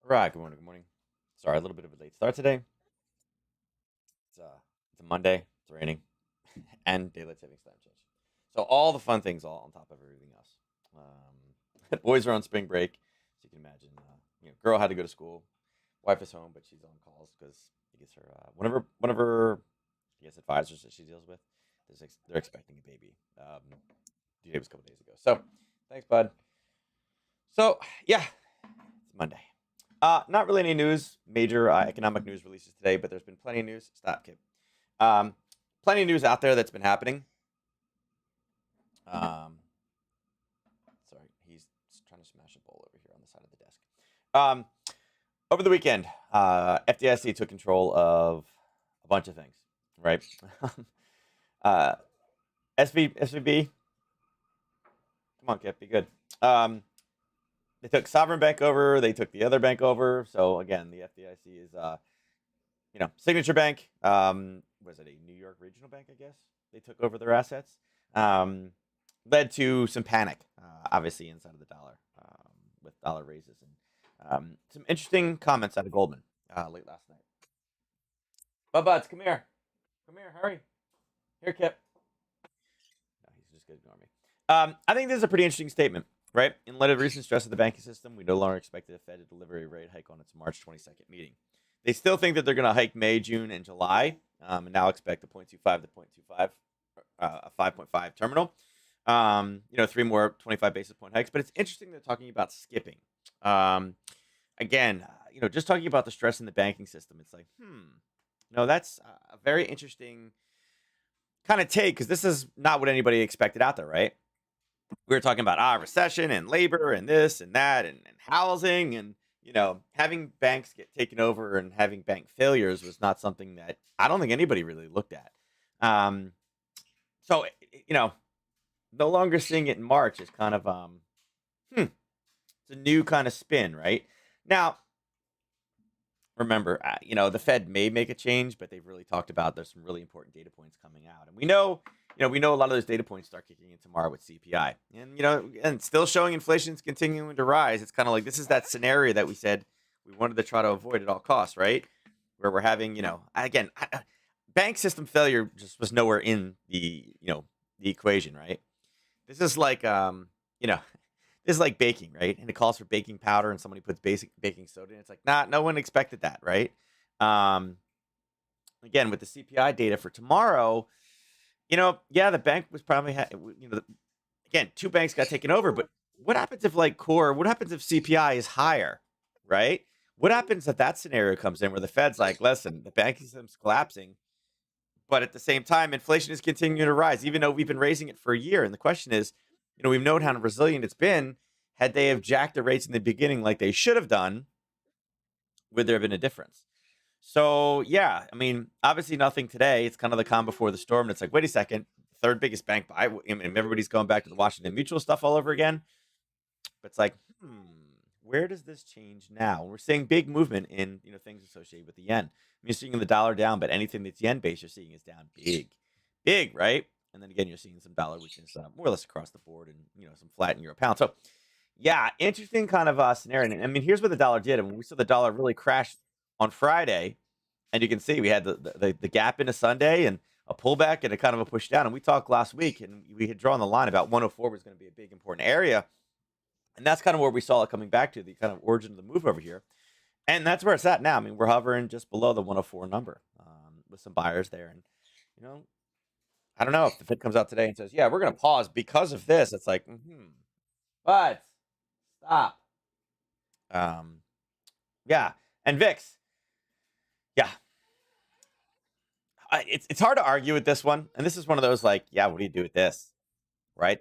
Right. Good morning. Good morning. Sorry, a little bit of a late start today. It's a Monday. It's raining, and daylight savings time change. So all the fun things all on top of everything else. Boys are on spring break, so you can imagine. Girl had to go to school. Wife is home, but she's on calls because I guess her one of her I guess advisors that she deals with. They're expecting a baby. Due date was a couple days ago. So thanks, bud. So yeah, it's Monday. Not really any news, major economic news releases today, but there's been plenty of news. Stop, kid. Um, Plenty of news out there that's been happening. Um, Sorry, he's trying to smash a bowl over here on the side of the desk. Um, Over the weekend, FDIC took control of a bunch of things, right? uh, SVB, come on, Kip, be good. They took Sovereign Bank over. They took the other bank over. So again, the FDIC is Signature Bank. Was it a New York regional bank? I guess they took over their assets. Um, Led to some panic, obviously inside of the dollar, with dollar raises and some interesting comments out of Goldman late last night. Buds, come here, hurry here, Kip. No, he's just gonna ignore me. I think this is a pretty interesting statement, right? In light of recent stress of the banking system, we no longer expect the Fed to deliver a rate hike on its March 22nd meeting. They still think that they're going to hike May, June, and July, and now expect a 0.25 to 0.25, a 5.5 terminal. Three more 25 basis point hikes. But it's interesting they're talking about skipping. Again, just talking about the stress in the banking system. It's like, that's a very interesting kind of take because this is not what anybody expected out there, right? We were talking about recession and labor and this and that and housing and having banks get taken over and having bank failures was not something that I don't think anybody really looked at. Um, so no longer seeing it in March is kind of it's a new kind of spin, right? Now, remember, the Fed may make a change, but they've really talked about there's some really important data points coming out, and we know a lot of those data points start kicking in tomorrow with CPI, and still showing inflation's continuing to rise. It's kind of like this is that scenario that we said we wanted to try to avoid at all costs, right? Where we're having, again, bank system failure just was nowhere in the equation, right? This is like, this is like baking, right? And it calls for baking powder, and somebody puts basic baking soda in. It's like, nah, no one expected that, right? Um, Again, with the CPI data for tomorrow, yeah, the bank was probably, again, two banks got taken over, but what happens if what happens if CPI is higher, right? What happens if that scenario comes in where the Fed's like, listen, the banking system's collapsing, but at the same time, inflation is continuing to rise, even though we've been raising it for a year. And the question is, we've known how resilient it's been. Had they have jacked the rates in the beginning like they should have done, would there have been a difference? So yeah, I mean, obviously nothing today. It's kind of the calm before the storm. And it's like, wait a second, third biggest bank buy, and everybody's going back to the Washington Mutual stuff all over again. But it's like, where does this change now? We're seeing big movement in things associated with the yen. You're seeing the dollar down, but anything that's yen based, you're seeing is down big, right? And then again, you're seeing some dollar weakness more or less across the board, and some flat in euro pound. So yeah, interesting kind of scenario. And I mean, here's what the dollar did. And when we saw the dollar really crash on Friday, and you can see we had the gap into Sunday and a pullback and a kind of a push down. And we talked last week, and we had drawn the line about 104 was going to be a big important area. And that's kind of where we saw it coming back to, the kind of origin of the move over here. And that's where it's at now. I mean, we're hovering just below the 104 number, with some buyers there. And, I don't know if the Fed comes out today and says, yeah, we're going to pause because of this. It's like, but stop. Um, yeah. And VIX, yeah. It's hard to argue with this one. And this is one of those like, yeah, what do you do with this? Right?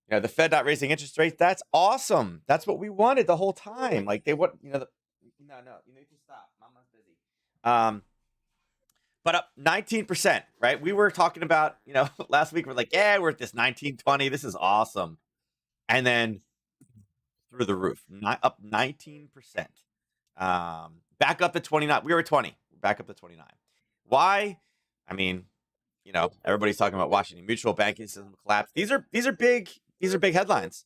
The Fed not raising interest rates, that's awesome. That's what we wanted the whole time. Like they want, no, you need to stop. Mama's busy. But up 19%, right? We were talking about, last week, we're like, yeah, we're at this 1920. This is awesome. And then through the roof, up 19%. Back up to 29. We were at 20. Back up to 29. Why? I mean, everybody's talking about Washington Mutual banking system collapse. These are big headlines.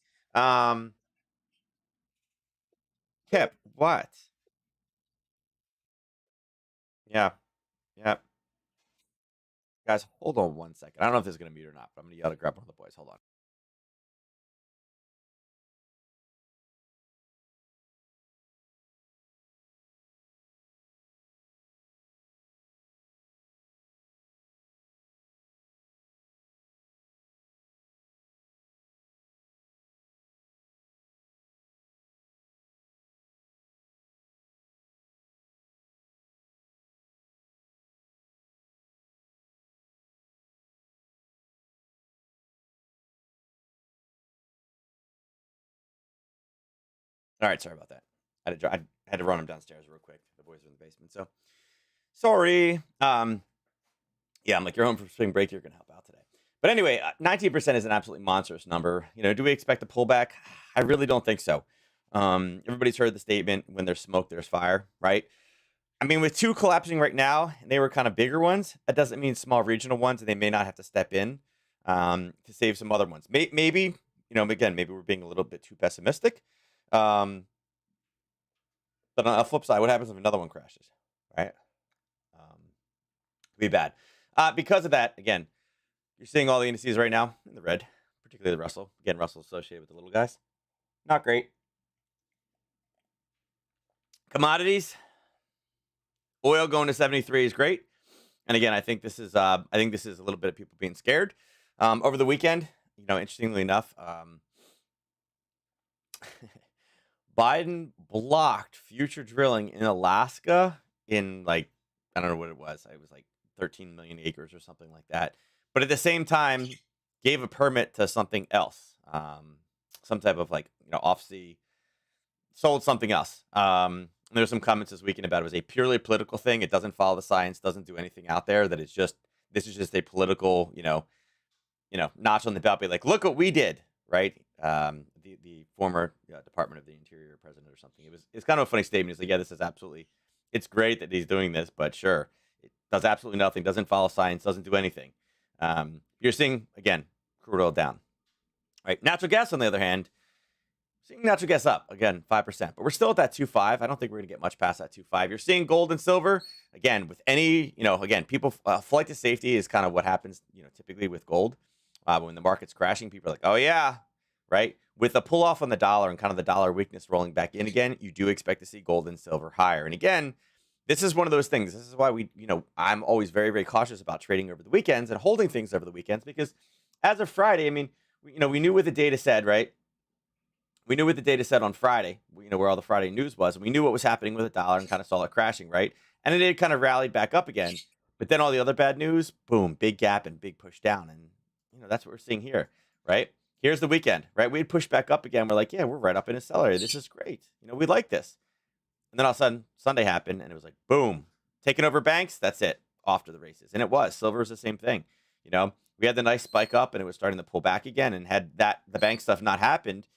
Kip, what? Yeah. Yeah. Guys, hold on one second. I don't know if this is going to mute or not, but I'm going to yell to grab one of the boys. Hold on. All right. Sorry about that. I had to run them downstairs real quick. The boys are in the basement. So sorry. Yeah, I'm like, you're home from spring break. You're going to help out today. But anyway, 19% is an absolutely monstrous number. Do we expect a pullback? I really don't think so. Everybody's heard the statement, when there's smoke, there's fire, right? I mean, with two collapsing right now, and they were kind of bigger ones, that doesn't mean small regional ones, and they may not have to step in to save some other ones. Maybe, again, maybe we're being a little bit too pessimistic. Um, but on the flip side, what happens if another one crashes, right? Could be bad. Because of that, again, you're seeing all the indices right now in the red, particularly the Russell. Again, Russell associated with the little guys. Not great. Commodities, oil going to 73 is great. And again, I think this is a little bit of people being scared. Over the weekend, interestingly enough, Biden blocked future drilling in Alaska in, like, I don't know what it was. It was like 13 million acres or something like that. But at the same time, gave a permit to something else, some type of, like, off-sea, sold something else. There's some comments this weekend about it was a purely political thing. It doesn't follow the science, doesn't do anything out there. This is just a political, notch on the belt. Be like, look what we did, right? The former Department of the Interior president or something. It's kind of a funny statement. He's like, yeah, this is absolutely, it's great that he's doing this, but sure, it does absolutely nothing. Doesn't follow science. Doesn't do anything. You're seeing, again, crude oil down, right? Natural gas, on the other hand, seeing natural gas up again 5%, but we're still at that 2.5. I don't think we're gonna get much past that 2.5. You're seeing gold and silver again with any, again, people, flight to safety is kind of what happens, typically with gold. When the market's crashing, people are like, oh yeah, right? With a pull off on the dollar and kind of the dollar weakness rolling back in again, you do expect to see gold and silver higher. And again, this is one of those things. This is why I'm always very, very cautious about trading over the weekends and holding things over the weekends, because as of Friday, I mean, we knew what the data said, right? We knew what the data said on Friday, where all the Friday news was. And we knew what was happening with the dollar and kind of saw it crashing, right? And it kind of rallied back up again. But then all the other bad news, boom, big gap and big push down. And, that's what we're seeing here, right? Here's the weekend, right? We had pushed back up again. We're like, yeah, we're right up in accelerator. This is great. We like this. And then all of a sudden, Sunday happened, and it was like, boom, taking over banks. That's it, off to the races. And it was. Silver was the same thing. We had the nice spike up, and it was starting to pull back again. And had the bank stuff not happened,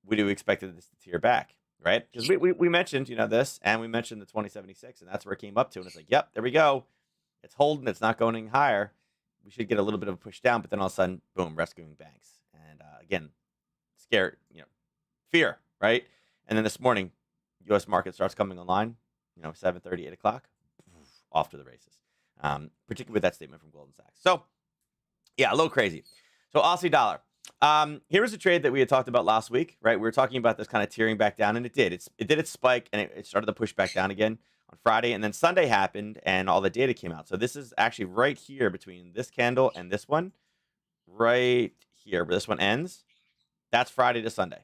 we do expected this to tear back, right? Because we mentioned, this, and we mentioned the 2076, and that's where it came up to. And it's like, yep, there we go. It's holding. It's not going any higher. We should get a little bit of a push down, but then all of a sudden, boom, rescuing banks. And again, scare, fear, right? And then this morning, U.S. market starts coming online, 7:30, 8 o'clock, off to the races, particularly with that statement from Goldman Sachs. So, yeah, a little crazy. So, Aussie dollar. Here was a trade that we had talked about last week, right? We were talking about this kind of tearing back down, and it did. It did its spike, and it started to push back down again on Friday, and then Sunday happened, and all the data came out. So this is actually right here between this candle and this one, right here where this one ends. That's Friday to Sunday,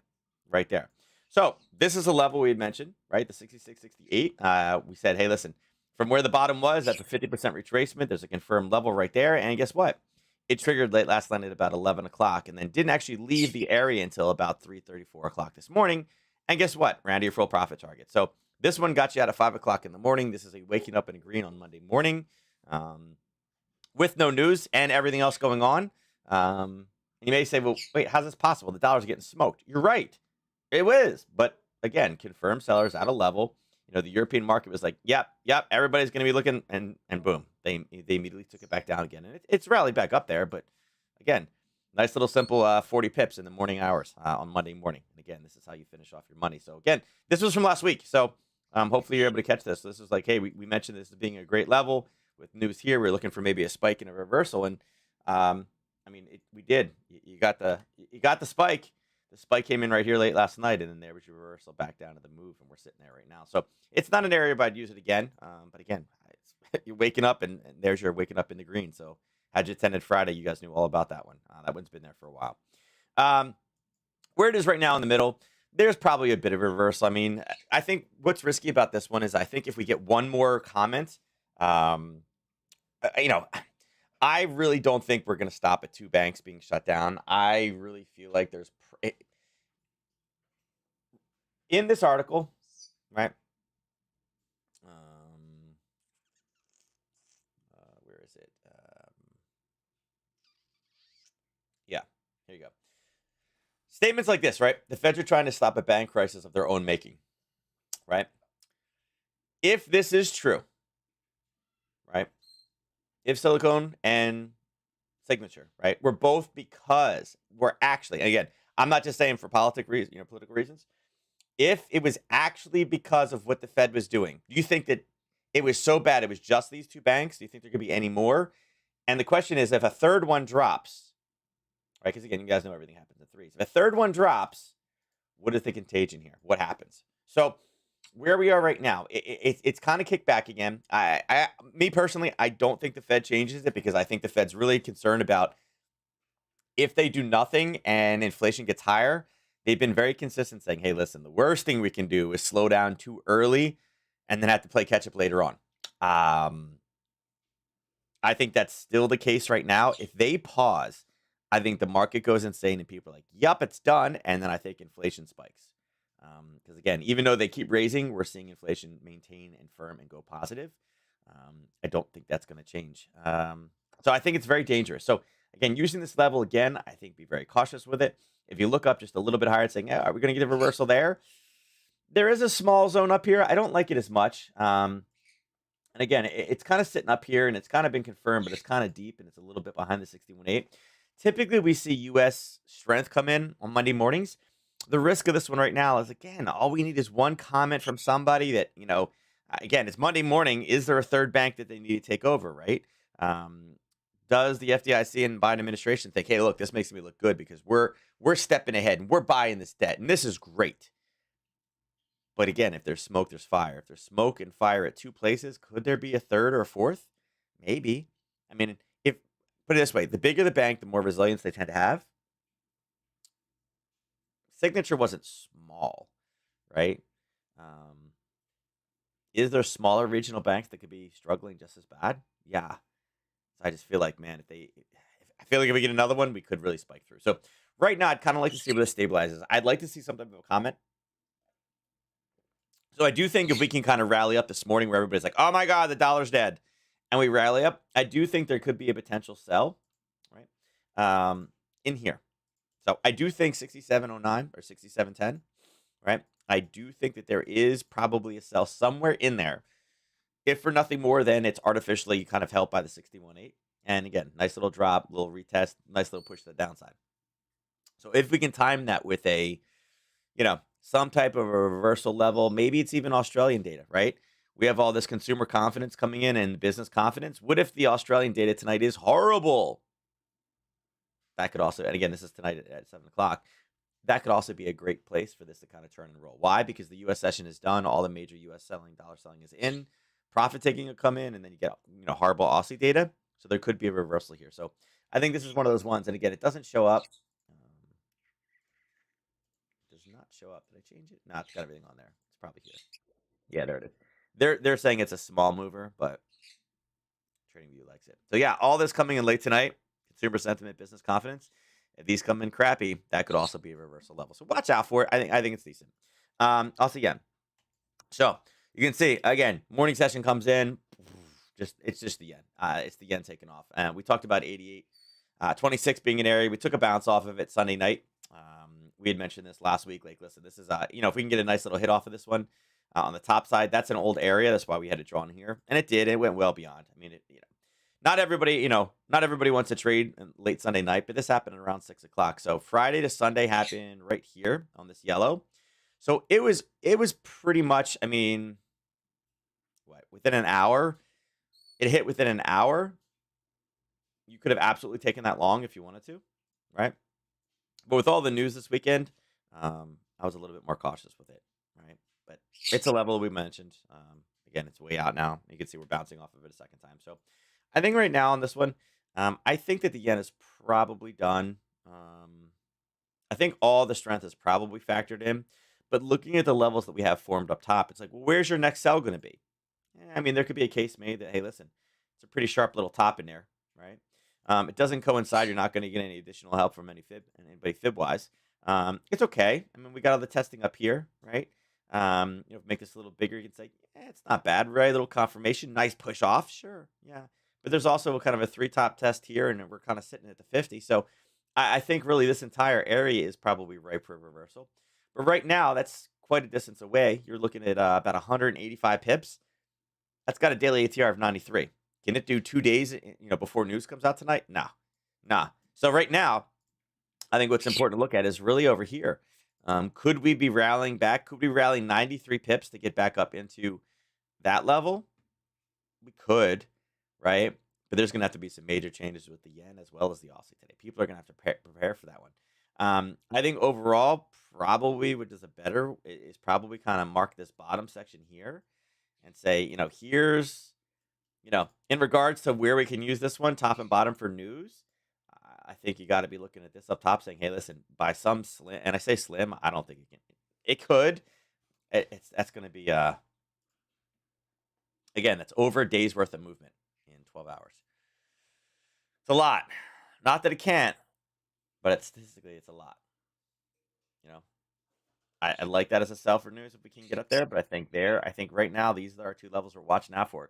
right there. So this is a level we had mentioned, right? The 66.68. We said, hey, listen, from where the bottom was, that's a 50% retracement. There's a confirmed level right there, and guess what? It triggered late last night at about 11 o'clock and then didn't actually leave the area until about 3:30, 4 o'clock this morning. And guess what? Ran to your full profit target. So this one got you out at 5 o'clock in the morning. This is a waking up in a green on Monday morning with no news and everything else going on. And you may say, well, wait, how's this possible? The dollar's getting smoked. You're right. It was. But again, confirmed sellers at a level. The European market was like, yep, everybody's going to be looking, and boom, they immediately took it back down again. And it's rallied back up there, but again, nice little simple 40 pips in the morning hours on Monday morning. And again, this is how you finish off your money. So again, this was from last week. So Hopefully you're able to catch this. This is like, hey, we mentioned this as being a great level with news here. We're looking for maybe a spike and a reversal, and I mean, we did. You got the spike. The spike came in right here late last night, and then there was your reversal back down to the move, and we're sitting there right now. So it's not an area where I'd use it again. But again, you're waking up, and there's your waking up in the green. So had you attended Friday, you guys knew all about that one. That one's been there for a while. Where it is right now in the middle, there's probably a bit of a reversal. I mean, I think what's risky about this one is I think if we get one more comment, you know, I really don't think we're going to stop at two banks being shut down. I really feel like there's in this article, right? Where is it? Yeah, here you go. Statements like this, right? The Feds are trying to stop a bank crisis of their own making, right? If this is true, right? If Silicon and Signature, right? We're both because we're actually, and again, I'm not just saying for political reasons. If it was actually because of what the Fed was doing, do you think that it was so bad it was just these two banks? Do you think there could be any more? And the question is, if a third one drops, right? Because again, you guys know everything happens in threes. If a third one drops, what is the contagion here? What happens? So where we are right now, it's kind of kicked back again. Me personally, I don't think the Fed changes it because I think the Fed's really concerned about if they do nothing and inflation gets higher. They've been very consistent saying, hey, listen, the worst thing we can do is slow down too early and then have to play catch up later on. I think that's still the case right now. If they pause, I think the market goes insane and people are like, yup, it's done. And then I think inflation spikes. Because again, even though they keep raising, we're seeing inflation maintain and firm and go positive. I don't think that's going to change. So I think it's very dangerous. So again, using this level again, I think be very cautious with it. If you look up just a little bit higher and saying, are we going to get a reversal there? There is a small zone up here. I don't like it as much. And again, it's kind of sitting up here and it's kind of been confirmed, but it's kind of deep and it's a little bit behind the 61.8. Typically, we see U.S. strength come in on Monday mornings. The risk of this one right now is, again, all we need is one comment from somebody that, again, it's Monday morning. Is there a third bank that they need to take over, right? Does the FDIC and Biden administration think, hey, look, this makes me look good because we're stepping ahead and we're buying this debt and this is great. But again, if there's smoke, there's fire. If there's smoke and fire at two places, could there be a third or a fourth? Maybe. I mean, put it this way, the bigger the bank, the more resilience they tend to have. Signature wasn't small, right? Is there smaller regional banks that could be struggling just as bad? Yeah. So I just feel like, man, if we get another one, we could really spike through. So right now, I'd kind of like to see where this stabilizes. I'd like to see some type of a comment. So I do think if we can kind of rally up this morning where everybody's like, oh my God, the dollar's dead. And we rally up, I do think there could be a potential sell, right? In here. So I do think 67.09 or 67.10, right? I do think that there is probably a sell somewhere in there. If for nothing more than it's artificially kind of helped by the 61.8. And again, nice little drop, little retest, nice little push to the downside. So if we can time that with a, some type of a reversal level, maybe it's even Australian data, right? We have all this consumer confidence coming in and business confidence. What if the Australian data tonight is horrible? That could also, and again, this is tonight at 7 o'clock. That could also be a great place for this to kind of turn and roll. Why? Because the U.S. session is done. All the major U.S. dollar selling is in. Profit taking will come in, and then you get horrible Aussie data. So there could be a reversal here. So I think this is one of those ones. And again, it doesn't show up. Does not show up. Did I change it? No, it's got everything on there. It's probably here. Yeah, there it is. They're saying it's a small mover, but TradingView likes it. So yeah, all this coming in late tonight. Consumer sentiment, business confidence. If these come in crappy, that could also be a reversal level. So watch out for it. I think it's decent. Also again. So you can see again, morning session comes in. It's just the yen. It's the yen taking off. And we talked about 88, 26 being an area. We took a bounce off of it Sunday night. We had mentioned this last week. Like, listen, this is if we can get a nice little hit off of this one on the top side, that's an old area. That's why we had it drawn here, and it did. It went well beyond. I mean, not everybody, not everybody wants to trade late Sunday night, but this happened around 6 o'clock. So Friday to Sunday happened right here on this yellow. So it was pretty much, I mean, within an hour. It hit within an hour. You could have absolutely taken that long if you wanted to, right? But with all the news this weekend, I was a little bit more cautious with it, right? But it's a level we mentioned. Again, it's way out now. You can see we're bouncing off of it a second time. So I think right now on this one, I think that the yen is probably done. I think all the strength is probably factored in. But looking at the levels that we have formed up top, it's like, well, where's your next sell going to be? I mean, there could be a case made that, hey, listen, it's a pretty sharp little top in there, right? It doesn't coincide. You're not going to get any additional help from anybody fib wise. It's okay. I mean, we got all the testing up here, right? Make this a little bigger. You can say, yeah, it's not bad, right? A little confirmation, nice push off, sure, yeah. But there's also kind of a 3-top test here, and we're kind of sitting at the 50. So I think really this entire area is probably ripe for reversal. But right now, that's quite a distance away. You're looking at about 185 pips. That's got a daily ATR of 93. Can it do 2 days, before news comes out tonight? Nah. So right now, I think what's important to look at is really over here. Could we be rallying back? Could we rally 93 pips to get back up into that level? We could, right? But there's going to have to be some major changes with the yen as well as the Aussie today. People are going to have to prepare for that one. I think overall, probably what does it better is probably kind of mark this bottom section here and say, here's, in regards to where we can use this one, top and bottom for news, I think you got to be looking at this up top saying, hey, listen, by some slim, and I say slim, I don't think it could. That's going to be, again, that's over a day's worth of movement in 12 hours. It's a lot. Not that it can't, but statistically, it's a lot. I like that as a sell for news if we can get up there, but I think right now, these are our two levels we're watching out for.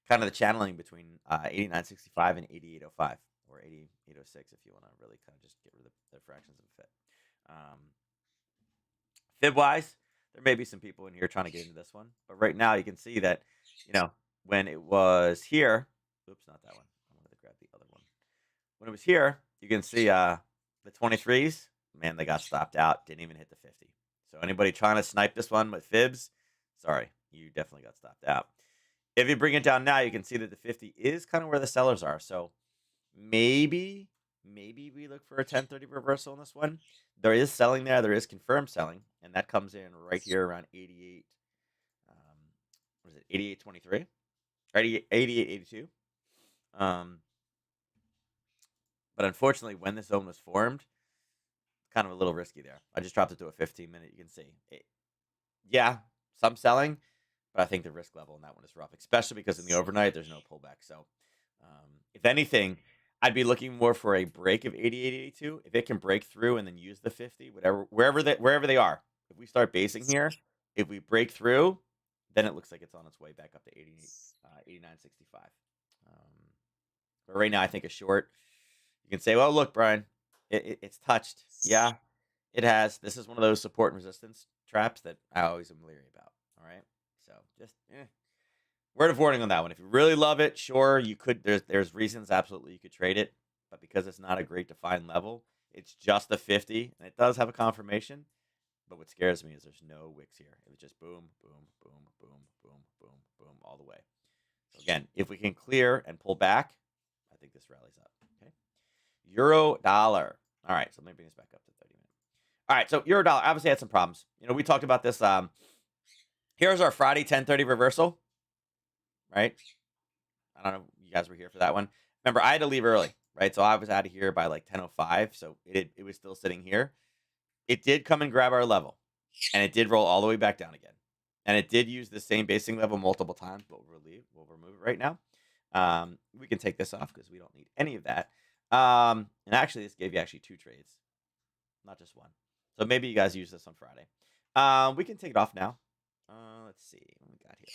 Kind of the channeling between 89.65 and 88.05, or 88.06 if you want to really kind of just get rid of the fractions of a fit. Fib-wise, there may be some people in here trying to get into this one, but right now you can see that, when it was here, oops, not that one. I wanted to grab the other one. When it was here, you can see the 23s, man, they got stopped out, didn't even hit the 50. So anybody trying to snipe this one with fibs, sorry, you definitely got stopped out. If you bring it down now, you can see that the 50 is kind of where the sellers are. So maybe we look for a 1030 reversal in this one. There is selling there. There is confirmed selling, and that comes in right here around 88. What is it? 88.23 or 88.82. But unfortunately, when this zone was formed, kind of a little risky there. I just dropped it to a 15-minute. You can see, yeah, some selling, but I think the risk level in that one is rough, especially because in the overnight there's no pullback. So, if anything, I'd be looking more for a break of 88.82. If it can break through and then use the 50, wherever they are. If we start basing here, if we break through, then it looks like it's on its way back up to 89.65. But right now, I think a short. You can say, well, look, Brian, it's touched. Yeah, it has. This is one of those support and resistance traps that I always am leery about. All right. So just word of warning on that one. If you really love it, sure, you could. There's reasons absolutely you could trade it, but because it's not a great defined level, it's just a 50, and it does have a confirmation. But what scares me is there's no wicks here. It was just boom, boom, boom, boom, boom, boom, boom, all the way. So again, if we can clear and pull back, I think this rallies up. Okay. Euro dollar. All right, so let me bring this back up to 30 minutes. All right, so euro dollar obviously had some problems. We talked about this. Here's our Friday 10:30 reversal, right? I don't know if you guys were here for that one. Remember, I had to leave early, right? So I was out of here by like 10:05, so it was still sitting here. It did come and grab our level, and it did roll all the way back down again. And it did use the same basing level multiple times, but we'll remove it right now. We can take this off because we don't need any of that. And actually, this gave you actually 2 trades, not just one. So maybe you guys use this on Friday. We can take it off now. Let's see what we got here.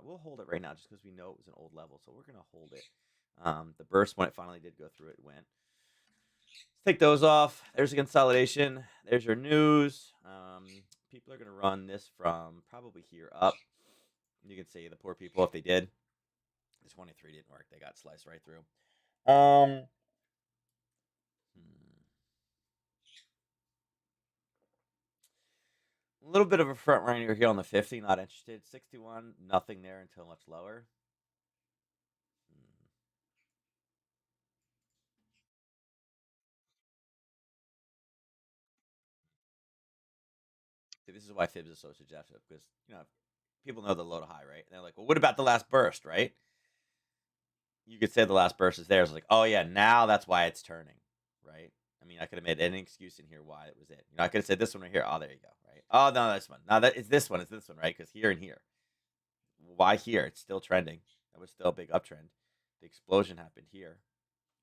We'll hold it right now just because we know it was an old level, so we're gonna hold it. The burst, when it finally did go through, it went. Let's take those off. There's a consolidation. There's your news. People are gonna run this from probably here up. You can see the poor people, if they did. The 23 didn't work. They got sliced right through. A little bit of a front runner here on the 50. Not interested. 61. Nothing there until much lower. Hmm. See, this is why fibs is so suggestive because people know the low to high, right? And they're like, well, what about the last burst, right? You could say the last burst is there. It's like, oh yeah, now that's why it's turning, right? I mean, I could have made any excuse in here why it was it. I could have said this one right here. Oh, there you go, right? Oh no, this one. No, that it's this one. It's this one, right? Because here and here. Why here? It's still trending. That was still a big uptrend. The explosion happened here,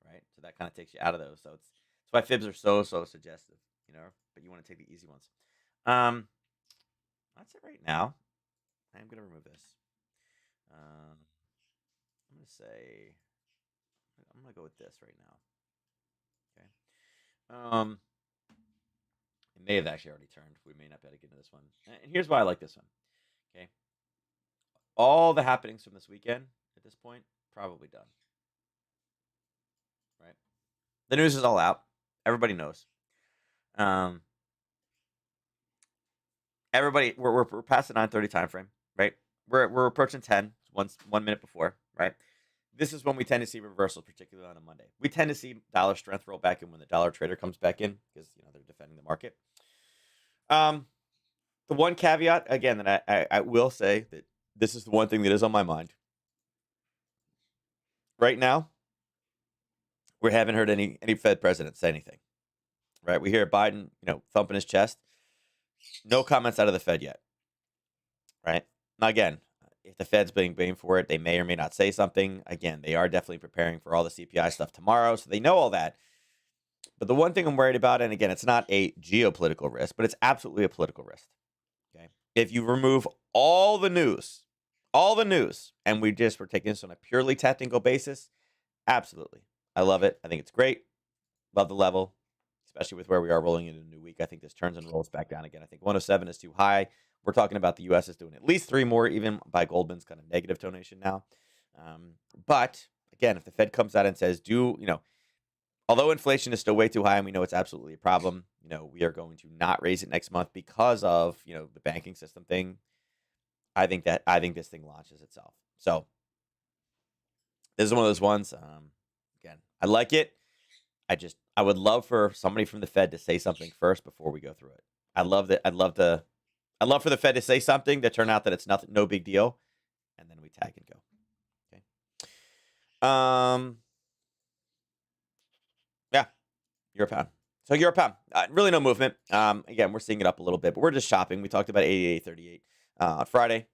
right? So that kind of takes you out of those. So it's why fibs are so suggestive, But you want to take the easy ones. That's it right now. I'm gonna remove this. I'm gonna say I'm gonna go with this right now. Okay. It may have actually already turned. We may not be able to get into this one. And here's why I like this one. Okay. All the happenings from this weekend at this point probably done. Right. The news is all out. Everybody knows. Everybody, we're past the 9:30 time frame, right? We're approaching 10, 1 minute before, right? This is when we tend to see reversals, particularly on a Monday. We tend to see dollar strength roll back in when the dollar trader comes back in because they're defending the market. The one caveat again that I will say that this is the one thing that is on my mind right now. We haven't heard any Fed president say anything, right? We hear Biden, thumping his chest. No comments out of the Fed yet, right? Now, again, if the Fed's being blamed for it, they may or may not say something. Again, they are definitely preparing for all the CPI stuff tomorrow, so they know all that. But the one thing I'm worried about, and again, it's not a geopolitical risk, but it's absolutely a political risk. Okay, if you remove all the news, and we're taking this on a purely technical basis, absolutely, I love it. I think it's great. Love the level, especially with where we are rolling into a new week. I think this turns and rolls back down again. I think 107 is too high. We're talking about the U.S. is doing at least 3 more, even by Goldman's kind of negative donation now. But again, if the Fed comes out and says, although inflation is still way too high and we know it's absolutely a problem, we are going to not raise it next month because of, the banking system thing. I think this thing launches itself. So this is one of those ones. Again, I like it. I would love for somebody from the Fed to say something first before we go through it. I'd love for the Fed to say something to turn out that it's nothing, no big deal, and then we tag and go. Okay. Yeah, euro pound. So euro pound, really no movement. Again, we're seeing it up a little bit, but we're just shopping. We talked about 88.38 on Friday.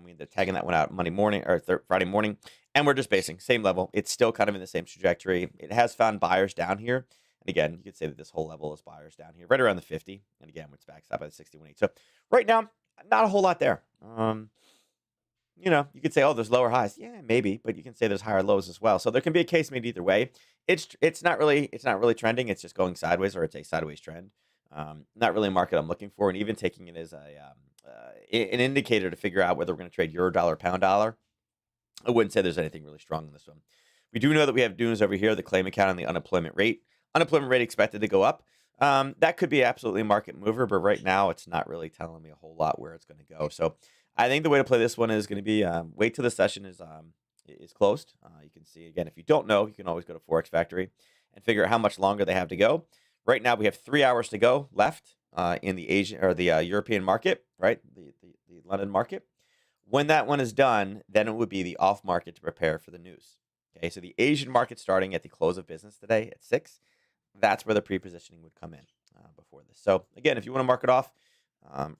We ended up tagging that one out Monday morning or Friday morning, and we're just basing same level. It's still kind of in the same trajectory. It has found buyers down here. And again, you could say that this whole level is buyers down here, right around the 50. And again, it's backed up by the 61.8. So right now, not a whole lot there. You could say, oh, there's lower highs. Yeah, maybe, but you can say there's higher lows as well. So there can be a case made either way. It's not really trending. It's just going sideways, or it's a sideways trend. Not really a market I'm looking for, and even taking it as an indicator to figure out whether we're going to trade euro dollar, pound dollar. I wouldn't say there's anything really strong in this one. We do know that we have news over here, the claim account and the unemployment rate. Unemployment rate expected to go up. That could be absolutely a market mover, but right now it's not really telling me a whole lot where it's going to go. So I think the way to play this one is going to be wait till the session is closed. You can see, again, if you don't know, you can always go to Forex Factory and figure out how much longer they have to go. Right now we have 3 hours to go left in the Asian or the European market, right? The London market. When that one is done, then it would be the off market to prepare for the news. Okay, so the Asian market starting at the close of business today at 6. That's where the pre-positioning would come in before this. So again, if you want to mark it off,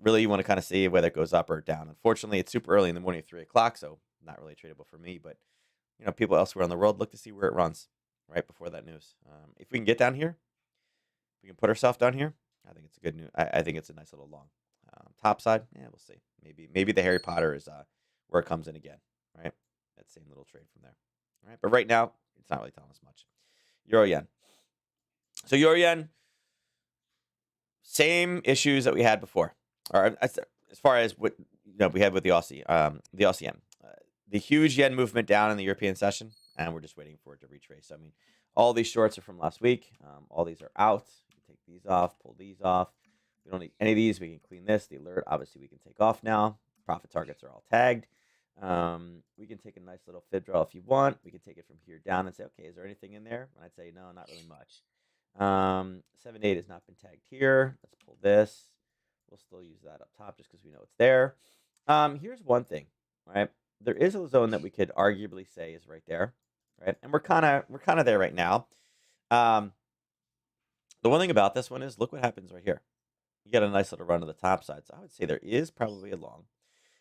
really you want to kind of see whether it goes up or down. Unfortunately, it's super early in the morning at 3 o'clock, so not really tradable for me. But people elsewhere in the world look to see where it runs right before that news. If we can get down here, we can put ourselves down here. I think it's a good news. I think it's a nice little long top side. Yeah, we'll see. Maybe the Harry Potter is where it comes in again, right? That same little trade from there. All right, but right now it's not really telling us much. Euro yen. So euro yen, same issues that we had before, or as far as what we had with the Aussie yen. The huge yen movement down in the European session, and we're just waiting for it to retrace. So, I mean, all these shorts are from last week. All these are out. You take these off, pull these off. We don't need any of these. We can clean this. The alert, obviously, we can take off now. Profit targets are all tagged. We can take a nice little fib draw if you want. We can take it from here down and say, okay, is there anything in there? And I'd say, no, not really much. 7-8 has not been tagged here. Let's pull this. We'll still use that up top just because we know it's there. Here's one thing, right? There is a zone that we could arguably say is right there, right? And we're kind of there right now. The one thing about this one is look what happens right here. You get a nice little run to the top side. So I would say there is probably a long.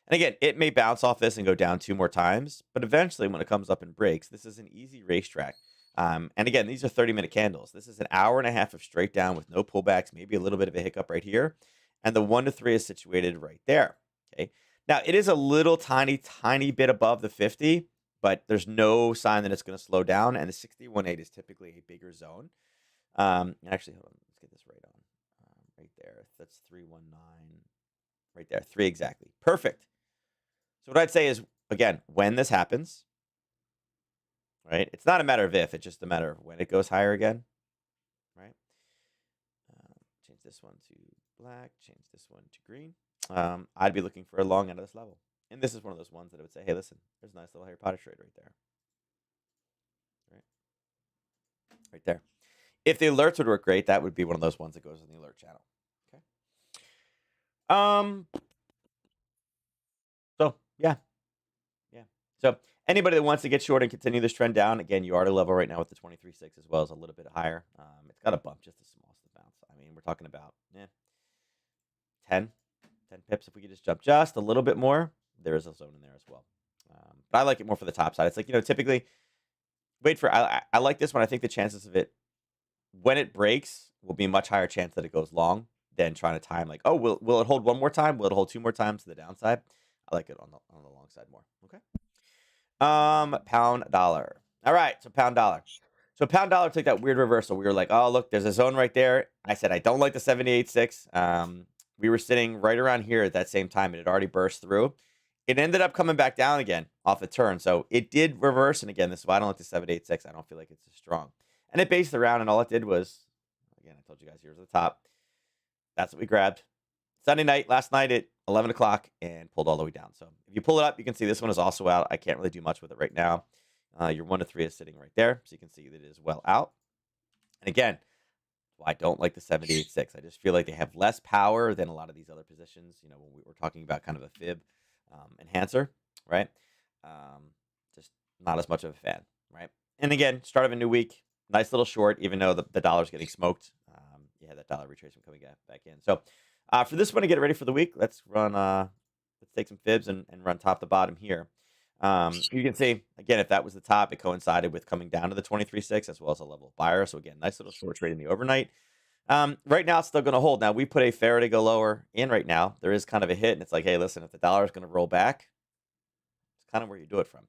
And again, it may bounce off this and go down 2 more times, but eventually when it comes up and breaks, this is an easy racetrack. And again, these are 30-minute candles. This is an hour and a half of straight down with no pullbacks, maybe a little bit of a hiccup right here. And the 1 to 3 is situated right there. Okay. Now it is a little tiny bit above the 50, but there's no sign that it's going to slow down. And the 61.8 is typically a bigger zone. Actually, hold on. Let's get this right on. Right there. That's 319. Right there. 3 exactly. Perfect. So what I'd say is, again, when this happens, right? It's not a matter of if, it's just a matter of when it goes higher again, right? Change this one to black, change this one to green. I'd be looking for a long out of this level. And this is one of those ones that I would say, hey, listen, there's a nice little Harry Potter trade right there. Right there. If the alerts would work great, that would be one of those ones that goes in the alert channel. Okay. So yeah. So anybody that wants to get short and continue this trend down, again, you are at a level right now with the 23.6 as well as a little bit higher. It's got a bump, just the smallest bounce. I mean, we're talking about 10 pips. If we could just jump just a little bit more, there is a zone in there as well. But I like it more for the top side. It's like, typically I like this one. I think the chances of it, when it breaks, will be a much higher chance that it goes long than trying to time like, oh, will it hold one more time? Will it hold 2 more times to the downside? I like it on the long side more. Okay. Pound dollar. All right, so pound dollar. So pound dollar took that weird reversal. We were like, oh, look, there's a zone right there. I said, I don't like the 78.6. We were sitting right around here at that same time. It had already burst through. It ended up coming back down again off a turn. So it did reverse. And again, this is why I don't like the 786. I don't feel like it's as strong. And it based around, and all it did was, again, I told you guys here's the top. That's what we grabbed. Sunday night, last night at 11 o'clock, and pulled all the way down. So if you pull it up, you can see this one is also out. I can't really do much with it right now. Your 1 to 3 is sitting right there. So you can see that it is well out. And again, I don't like the 78.6. I just feel like they have less power than a lot of these other positions. When we were talking about kind of a fib enhancer, right? Just not as much of a fan, right? And again, start of a new week, nice little short, even though the dollar's getting smoked. Yeah, that dollar retracement coming back in. So for this one to get ready for the week, let's run. Let's take some fibs and run top to bottom here. You can see again, if that was the top, it coincided with coming down to the 23.6 as well as a level of buyer. So again, nice little short trade in the overnight. Right now, it's still going to hold. Now we put a fair to go lower in right now. There is kind of a hit, and it's like, hey, listen, if the dollar is going to roll back, it's kind of where you do it from.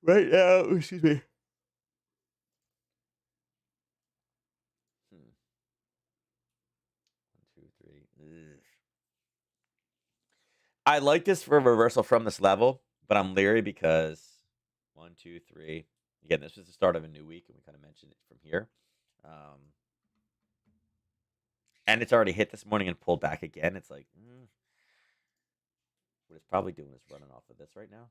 Right now, excuse me. 1, 2, 3. Ugh. I like this for a reversal from this level, but I'm leery because 1, 2, 3. Again, this was the start of a new week, and we kind of mentioned it from here. And it's already hit this morning and pulled back again. It's like, what it's probably doing is running off of this right now.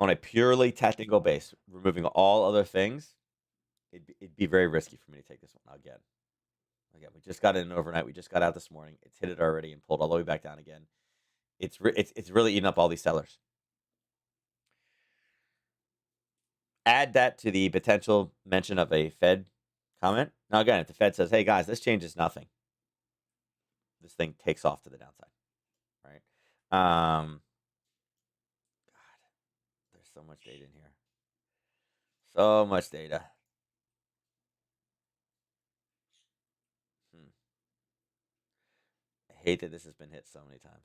On a purely technical base, removing all other things, it'd be very risky for me to take this one again. Again, we just got in overnight. We just got out this morning. It's hit it already and pulled all the way back down again. It's really eating up all these sellers. Add that to the potential mention of a Fed comment. Now, again, if the Fed says, hey, guys, this changes nothing, this thing takes off to the downside, right? God, there's so much data in here. So much data. I hate that this has been hit so many times.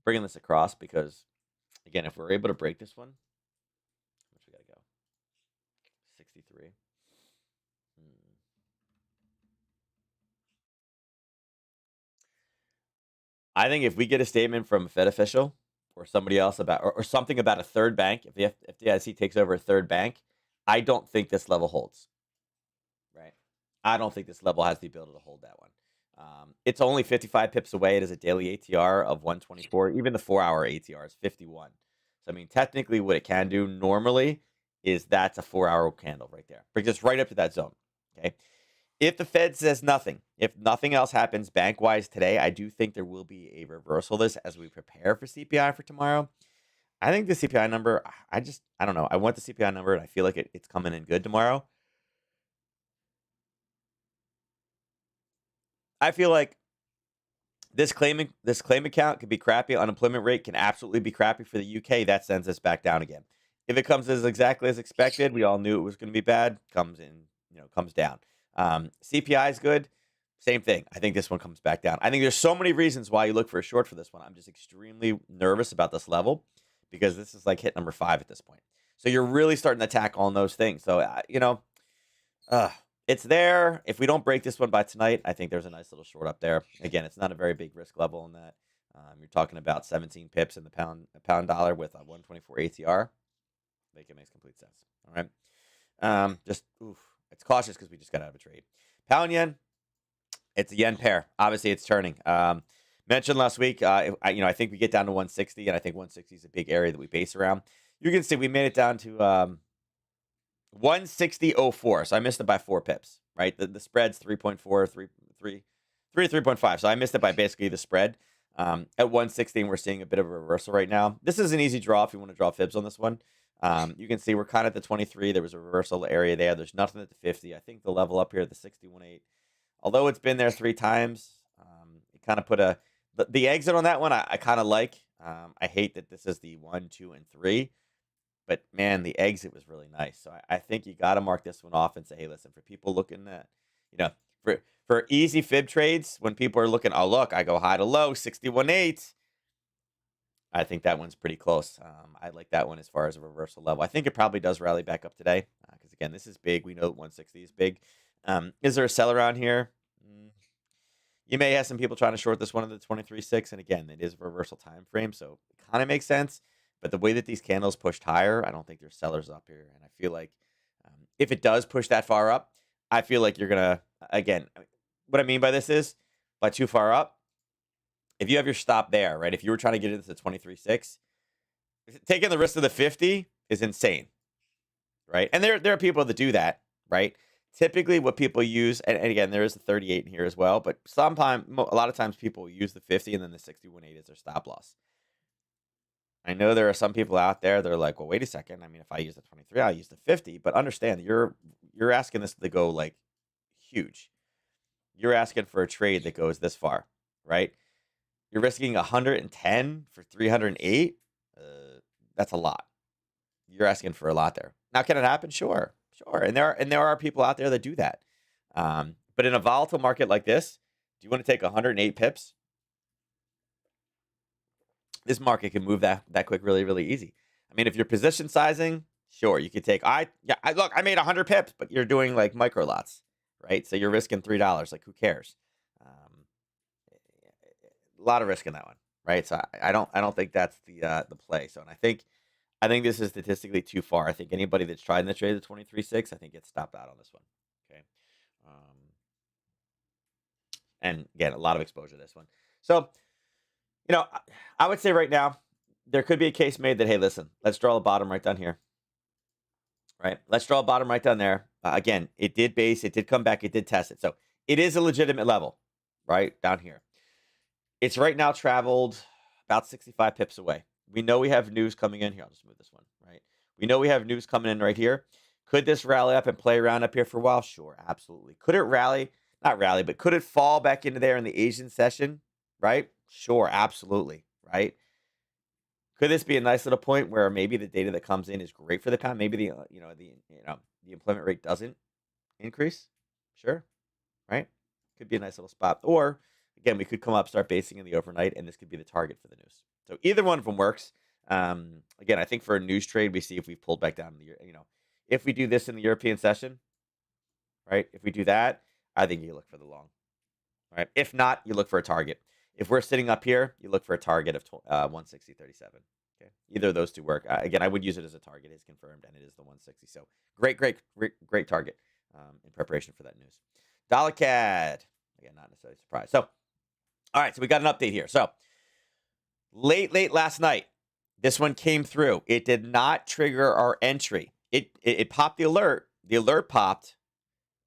Bringing this across because, again, if we're able to break this one, 63. Hmm. I think if we get a statement from a Fed official or somebody else about, or something about a third bank, if the FDIC takes over a third bank, I don't think this level holds. Right? I don't think this level has the ability to hold that one. It's only 55 pips away. It is a daily ATR of 124. Even the 4-hour ATR is 51. So, I mean, technically, what it can do normally is that's a 4-hour candle right there. Brings us right up to that zone. Okay. If the Fed says nothing, if nothing else happens bank wise today, I do think there will be a reversal of this as we prepare for CPI for tomorrow. I think the CPI number, I don't know. I want the CPI number and I feel like it's coming in good tomorrow. I feel like this claim account could be crappy. Unemployment rate can absolutely be crappy for the UK. That sends us back down again. If it comes as exactly as expected, we all knew it was going to be bad. Comes down. CPI is good. Same thing. I think this one comes back down. I think there's so many reasons why you look for a short for this one. I'm just extremely nervous about this level because this is like hit number 5 at this point. So you're really starting to attack on those things. So it's there. If we don't break this one by tonight, I think there's a nice little short up there. Again, it's not a very big risk level in that. You're talking about 17 pips in the pound dollar with a 124 ATR. I think it makes complete sense. All right. It's cautious because we just got out of a trade. Pound yen. It's a yen pair. Obviously, it's turning. Mentioned last week. I think we get down to 160, and I think 160 is a big area that we base around. You can see we made it down to 160.04. So I missed it by 4 pips, right? The spread's 3.4, 3 to 3.5. So I missed it by basically the spread. At 160, we're seeing a bit of a reversal right now. This is an easy draw if you want to draw fibs on this one. You can see we're kind of at the 23. There was a reversal area there. There's nothing at the 50. I think the level up here at the 61.8. Although it's been there 3 times, it kind of put the exit on that one. I kind of like. I hate that this is the 1, 2, and 3. But man, the exit was really nice. So I think you got to mark this one off and say, hey, listen, for people looking at, for easy fib trades, when people are looking, oh, look, I go high to low, 61.8. I think that one's pretty close. I like that one as far as a reversal level. I think it probably does rally back up today because, again, this is big. We know that 160 is big. Is there a sell around here? You may have some people trying to short this one at the 23.6. And, again, it is a reversal time frame, so it kind of makes sense. But the way that these candles pushed higher, I don't think there's sellers up here. And I feel like if it does push that far up, I feel like you're going to, again, what I mean by this is by too far up, if you have your stop there, right? If you were trying to get into the 23.6, taking the risk of the 50 is insane, right? And there are people that do that, right? Typically what people use, and again, there is a 38 in here as well, but a lot of times people use the 50 and then the 61.8 is their stop loss. I know there are some people out there that are like, well, wait a second. I mean, if I use the 23, I'll use the 50. But understand, you're asking this to go like huge. You're asking for a trade that goes this far, right? You're risking 110 for 308. That's a lot. You're asking for a lot there. Now, can it happen? Sure. And there are people out there that do that. But in a volatile market like this, do you want to take 108 pips? This market can move that quick really, really easy. I mean, if you're position sizing, sure, you could take, I made 100 pips, but you're doing like micro lots, right? So you're risking $3. Like, who cares? A lot of risk in that one, right? So I don't think that's the play. So, and I think this is statistically too far. I think anybody that's tried in the trade at 23.6, I think gets stopped out on this one. Okay. And again, a lot of exposure to this one. So, I would say right now, there could be a case made that, hey, listen, let's draw a bottom right down here. Right? Let's draw a bottom right down there. Again, it did base, it did come back, it did test it. So it is a legitimate level, right? Down here. It's right now traveled about 65 pips away. We know we have news coming in here. I'll just move this one, right? We know we have news coming in right here. Could this rally up and play around up here for a while? Sure, absolutely. Could it rally? Not rally, but could it fall back into there in the Asian session? Right? Sure, absolutely, right? Could this be a nice little point where maybe the data that comes in is great for the pound? Maybe the employment rate doesn't increase. Sure, right? Could be a nice little spot. Or again, we could come up, start basing in the overnight, and this could be the target for the news. So either one of them works. Again, I think for a news trade, we see if we've pulled back down if we do this in the European session, right? If we do that, I think you look for the long, right? If not, you look for a target. If we're sitting up here, you look for a target of 160.37. Okay, either of those two work. Again, I would use it as a target. It's confirmed, and it is the 160. So great target in preparation for that news. Dollar CAD. Again, not necessarily surprised. So, all right, so we got an update here. So late last night, this one came through. It did not trigger our entry. It popped the alert. The alert popped,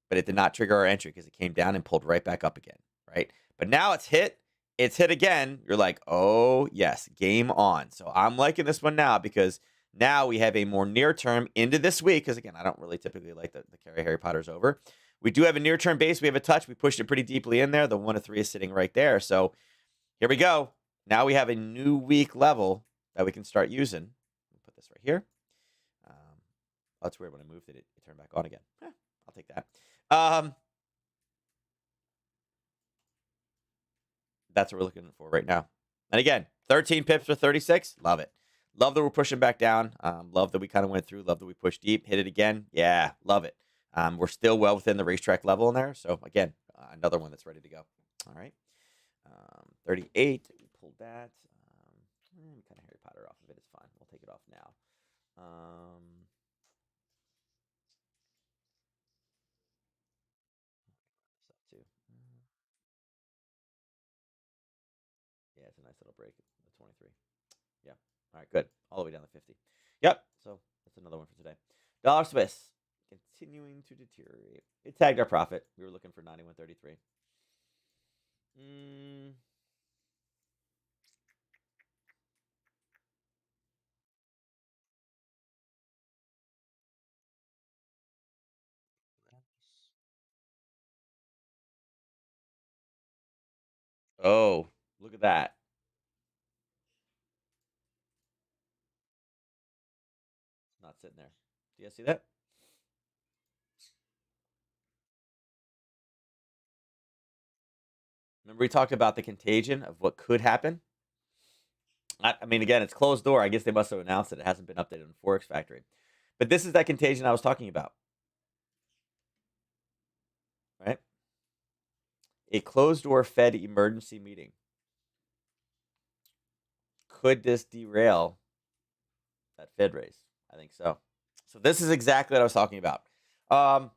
but it did not trigger our entry because it came down and pulled right back up again, right? But now it's hit again. You're like, oh, yes, game on. So I'm liking this one now because now we have a more near-term into this week because, again, I don't really typically like the carry Harry Potter's over. We do have a near-term base. We have a touch. We pushed it pretty deeply in there. The 1 to 3 is sitting right there. So here we go. Now we have a new week level that we can start using. Put this right here. That's weird. When I moved it, it turned back on again. I'll take that. That's what we're looking for right now. And again, 13 pips for 36. Love it. Love that we're pushing back down. Love that we kind of went through. Love that we pushed deep. Hit it again. Yeah, love it. We're still well within the racetrack level in there. So again, another one that's ready to go. All right. 38. We pulled that. Kind of Harry Potter off of it. It's fine. We'll take it off now. Yeah, it's a nice little break. The 23. Yeah. All right, good. All the way down to 50. Yep. So that's another one for today. Dollar Swiss continuing to deteriorate. It tagged our profit. We were looking for 91.33. Oh, look at that. It's not sitting there. Do you guys see that? Remember we talked about the contagion of what could happen? I mean, again, it's closed door. I guess they must have announced it. It hasn't been updated on Forex Factory. But this is that contagion I was talking about. Right? A closed door Fed emergency meeting. Could this derail that Fed raise? I think so. So this is exactly what I was talking about. Go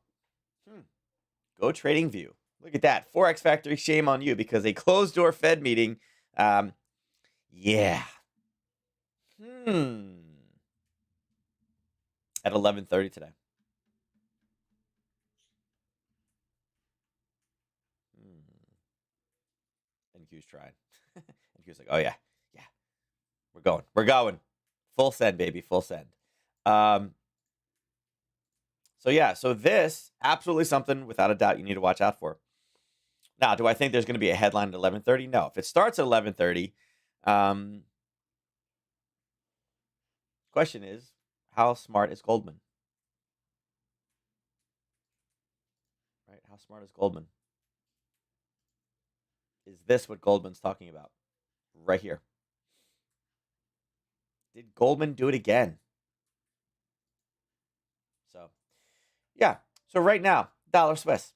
Trading View. Look at that. Forex Factory, shame on you because a closed door Fed meeting. Yeah. At 11:30 today. And Q's tried. And Q's like, oh yeah. We're going. Full send, baby. Full send. So yeah, so this absolutely something without a doubt you need to watch out for. Now, do I think there's going to be a headline at 11:30? No. If it starts at 11:30, question is, how smart is Goldman? Right? How smart is Goldman? Is this what Goldman's talking about? Right here. Did Goldman do it again? So, yeah. So right now, dollar Swiss.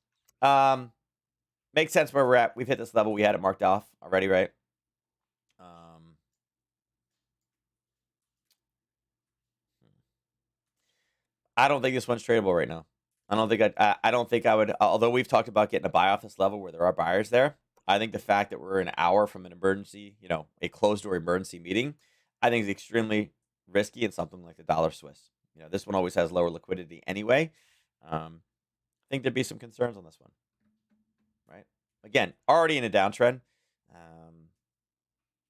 Makes sense where we're at. We've hit this level. We had it marked off already, right? I don't think this one's tradable right now. I don't think I would. Although we've talked about getting a buy off this level where there are buyers there, I think the fact that we're an hour from an emergency, a closed door emergency meeting, I think is extremely risky in something like the dollar Swiss. This one always has lower liquidity anyway. I think there'd be some concerns on this one, right? Again, already in a downtrend.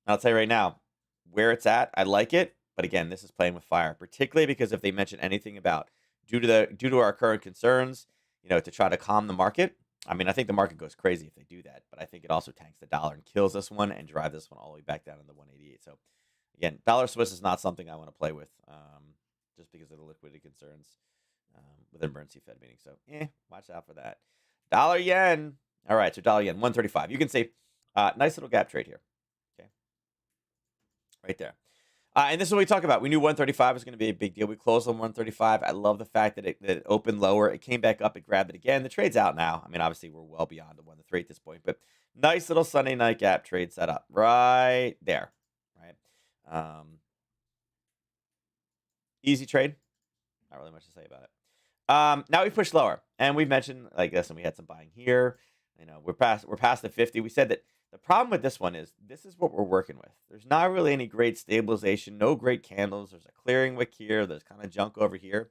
I'll tell you right now, where it's at, I like it. But again, this is playing with fire, particularly because if they mention anything about due to our current concerns, to try to calm the market. I mean, I think the market goes crazy if they do that, but I think it also tanks the dollar and kills this one and drive this one all the way back down to the 188. So again, dollar Swiss is not something I want to play with, just because of the liquidity concerns with an emergency Fed meeting. So watch out for that. Dollar yen. All right, so dollar yen 135. You can see nice little gap trade here. Okay, right there. And this is what we talk about. We knew 135 was going to be a big deal. We closed on 135. I love the fact that it opened lower. It came back up. It grabbed it again. The trade's out now. I mean, obviously, we're well beyond the 1-3 at this point, but nice little Sunday night gap trade set up right there. Right. Easy trade. Not really much to say about it. Now we pushed lower, and we've mentioned like this, and we had some buying here. We're past the 50. We said that the problem with this one is this is what we're working with. There's not really any great stabilization, no great candles. There's a clearing wick here. There's kind of junk over here.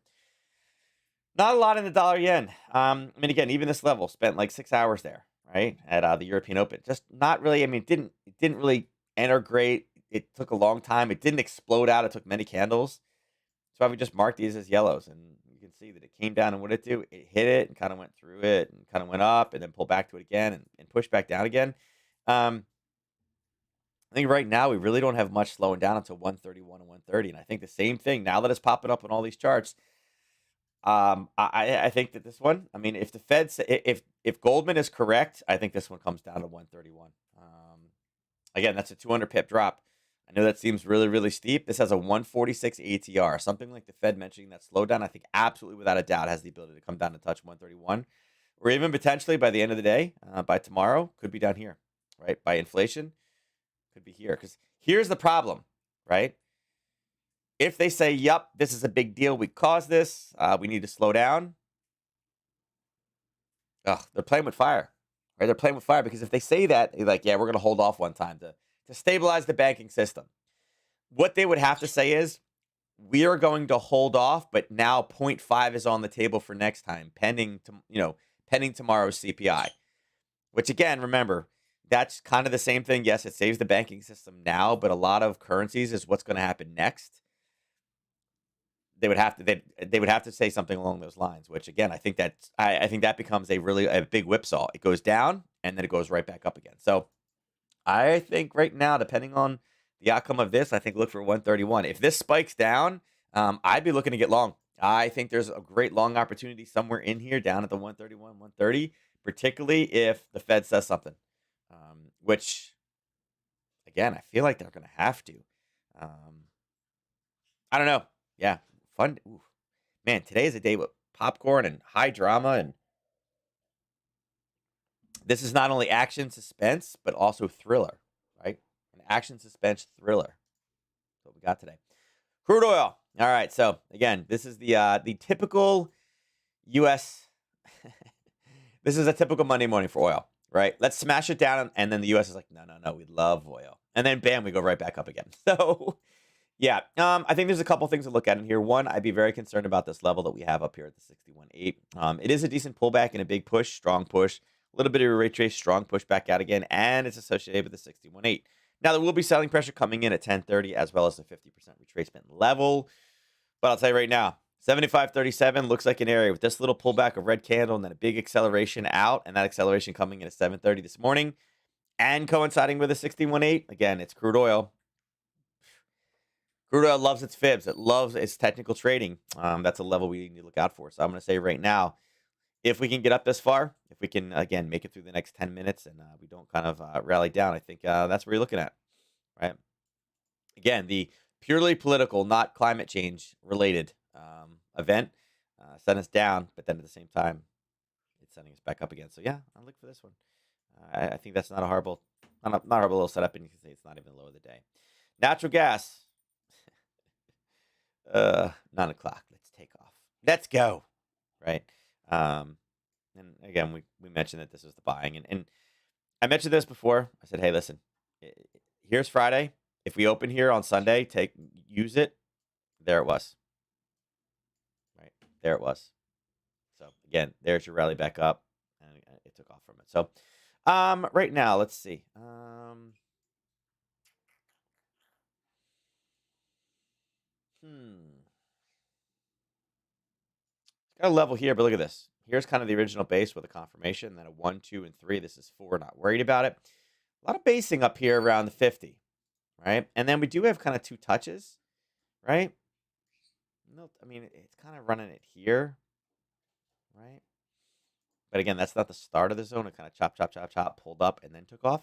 Not a lot in the dollar yen. I mean, again, even this level spent like 6 hours there, right, at the European Open. Just not really. I mean, it didn't really enter great. It took a long time. It didn't explode out. It took many candles. So I would just mark these as yellows, and you can see that it came down, and what did it do? It hit it and kind of went through it and kind of went up and then pulled back to it again and pushed back down again. I think right now we really don't have much slowing down until 131 and 130, and I think the same thing now that it's popping up on all these charts. I think that this one, I mean, if the Fed, if Goldman is correct, I think this one comes down to 131. Again, that's a 200 pip drop. I know that seems really, really steep. This has a 146 ATR. Something like the Fed mentioning that slowdown, I think absolutely without a doubt has the ability to come down and touch 131. Or even potentially by the end of the day, by tomorrow, could be down here, right? By inflation, could be here. Because here's the problem, right? If they say, yep, this is a big deal, we caused this, we need to slow down. They're playing with fire, right? They're playing with fire because if they say that, they're like, yeah, we're going to hold off one time to stabilize the banking system. What they would have to say is, we are going to hold off, but now 0.5 is on the table for next time, pending tomorrow's CPI. Which again, remember, that's kind of the same thing. Yes, it saves the banking system now, but a lot of currencies is what's going to happen next. They would have to say something along those lines. Which again, I think that becomes a big whipsaw. It goes down and then it goes right back up again. So I think right now, depending on the outcome of this, I think look for 131. If this spikes down, I'd be looking to get long. I think there's a great long opportunity somewhere in here down at the 131, 130, particularly if the Fed says something, which, again, I feel like they're going to have to. I don't know. Yeah, fun. Ooh. Man, today is a day with popcorn and high drama, and this is not only action suspense, but also thriller, right? An action suspense thriller. That's what we got today. Crude oil. All right. So again, this is the typical U.S. This is a typical Monday morning for oil, right? Let's smash it down, and then the U.S. is like, no, we love oil, and then bam, we go right back up again. So yeah, I think there's a couple things to look at in here. One, I'd be very concerned about this level that we have up here at the 61.8. It is a decent pullback and a big push, strong push. A little bit of a retrace, strong push back out again, and it's associated with the 61.8. Now, there will be selling pressure coming in at 1030 as well as the 50% retracement level. But I'll tell you right now, 75.37 looks like an area with this little pullback of red candle and then a big acceleration out, and that acceleration coming in at 7:30 this morning and coinciding with a 61.8. Again, it's crude oil. Crude oil loves its fibs. It loves its technical trading. That's a level we need to look out for. So I'm going to say right now, if we can get up this far, if we can, again, make it through the next 10 minutes and we don't kind of rally down, I think that's what you're looking at, right? Again, the purely political, not climate change related event sent us down, but then at the same time, it's sending us back up again. So yeah, I'll look for this one. I think that's not a horrible little setup, and you can say it's not even low of the day. Natural gas. 9 o'clock. Let's take off. Let's go. Right. And again, we mentioned that this was the buying, and I mentioned this before. I said, hey, listen, here's Friday. If we open here on Sunday, use it. There it was. Right there it was. So again, there's your rally back up, and it took off from it. So, right now, let's see. Got a level here, but look at this. Here's kind of the original base with a confirmation, then a 1, 2, and 3. This is 4. Not worried about it. A lot of basing up here around the 50, right? And then we do have kind of 2 touches, right? No, I mean, it's kind of running it here, right? But again, that's not the start of the zone. It kind of chop, chop, chop, chop, pulled up, and then took off.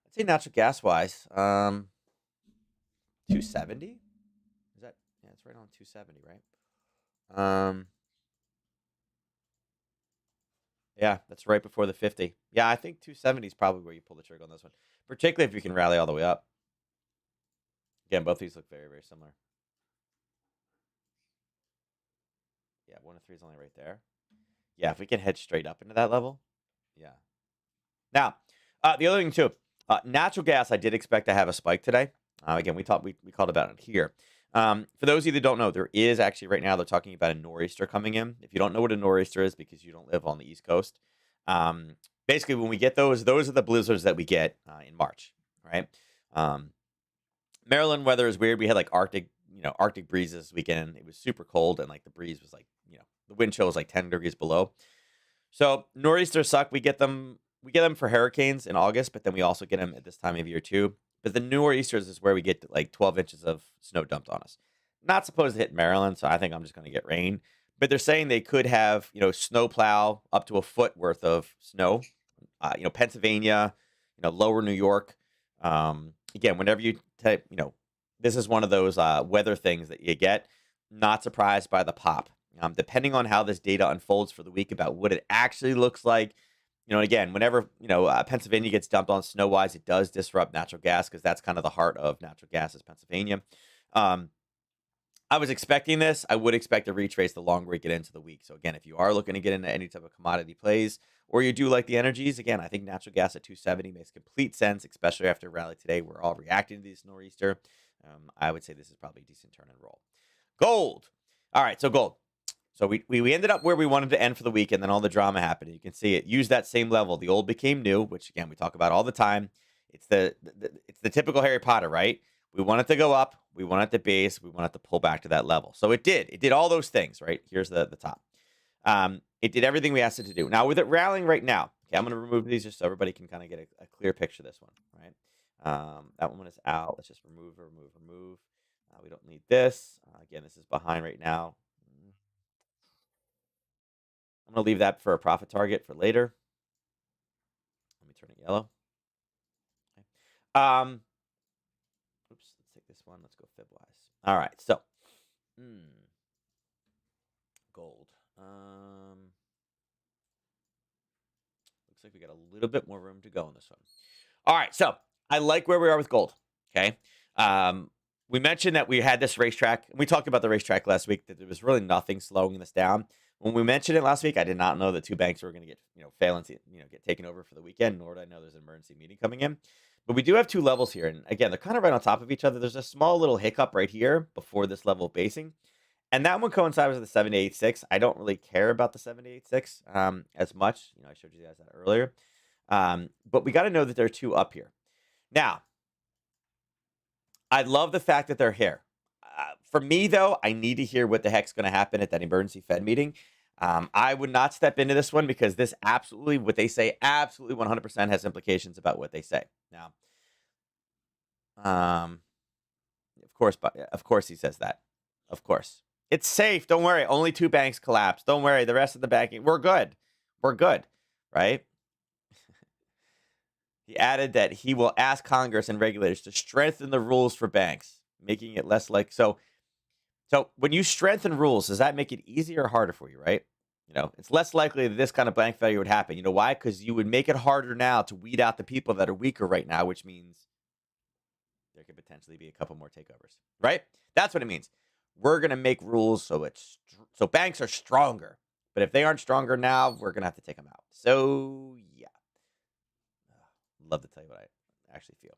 I'd say natural gas-wise, 270. Is that? Yeah, it's right on 270, right? Yeah, that's right before the 50. Yeah, I think 270 is probably where you pull the trigger on this one, particularly if you can rally all the way up. Again, both these look very, very similar. Yeah, 103 is only right there. Yeah, if we can head straight up into that level. Yeah. Now, the other thing too, natural gas. I did expect to have a spike today. Again, we called about it here. For those of you that don't know, there is actually right now they're talking about a nor'easter coming in. If you don't know what a nor'easter is because you don't live on the East Coast, basically when we get those are the blizzards that we get in March, right? Maryland weather is weird. We had like Arctic breezes this weekend. It was super cold and like the breeze was like, the wind chill was like 10 degrees below. So nor'easters suck. We get them for hurricanes in August, but then we also get them at this time of year too. But the nor'easters is where we get like 12 inches of snow dumped on us. Not supposed to hit Maryland, so I think I'm just going to get rain. But they're saying they could have, snow plow up to a foot worth of snow. Pennsylvania, lower New York. Again, whenever you type, this is one of those weather things that you get. Not surprised by the pop. Depending on how this data unfolds for the week about what it actually looks like, and again, whenever Pennsylvania gets dumped on snow-wise, it does disrupt natural gas because that's kind of the heart of natural gas is Pennsylvania. I was expecting this. I would expect a retrace the longer we get into the week. So again, if you are looking to get into any type of commodity plays, or you do like the energies, again, I think natural gas at 270 makes complete sense, especially after a rally today. We're all reacting to this nor'easter. I would say this is probably a decent turn and roll. Gold. All right, so gold. So we ended up where we wanted to end for the week, and then all the drama happened. You can see it. Use that same level. The old became new, which again we talk about all the time. It's the typical Harry Potter, right? We want it to go up. We want it to base. We want it to pull back to that level. So it did. It did all those things, right? Here's the top. It did everything we asked it to do. Now with it rallying right now, okay, I'm going to remove these just so everybody can kind of get a clear picture of this one, right? That one is out. Let's just remove. We don't need this. Again, this is behind right now. I'm going to leave that for a profit target for later. Let me turn it yellow. Okay. Oops, let's take this one. Let's go fib-wise. All right, so gold. Looks like we got a little bit more room to go on this one. All right, so I like where we are with gold, okay? We mentioned that we had this racetrack. We talked about the racetrack last week, that there was really nothing slowing this down. When we mentioned it last week, I did not know that two banks were going to get, fail and get taken over for the weekend, nor did I know there's an emergency meeting coming in. But we do have two levels here. And again, they're kind of right on top of each other. There's a small little hiccup right here before this level of basing. And that one coincides with the 786. I don't really care about the 786 as much. I showed you guys that earlier. But we got to know that there are two up here. Now, I love the fact that they're here. For me, though, I need to hear what the heck's going to happen at that emergency Fed meeting. I would not step into this one because this absolutely, what they say, absolutely 100% has implications about what they say. Now, of course he says that. Of course. It's safe. Don't worry. Only two banks collapsed. Don't worry. The rest of the banking, we're good. We're good, right? He added that he will ask Congress and regulators to strengthen the rules for banks, making it less like so. So when you strengthen rules, does that make it easier or harder for you, right? It's less likely that this kind of bank failure would happen. You know why? Because you would make it harder now to weed out the people that are weaker right now, which means there could potentially be a couple more takeovers, right? That's what it means. We're going to make rules so banks are stronger. But if they aren't stronger now, we're going to have to take them out. So, yeah. Love to tell you what I actually feel.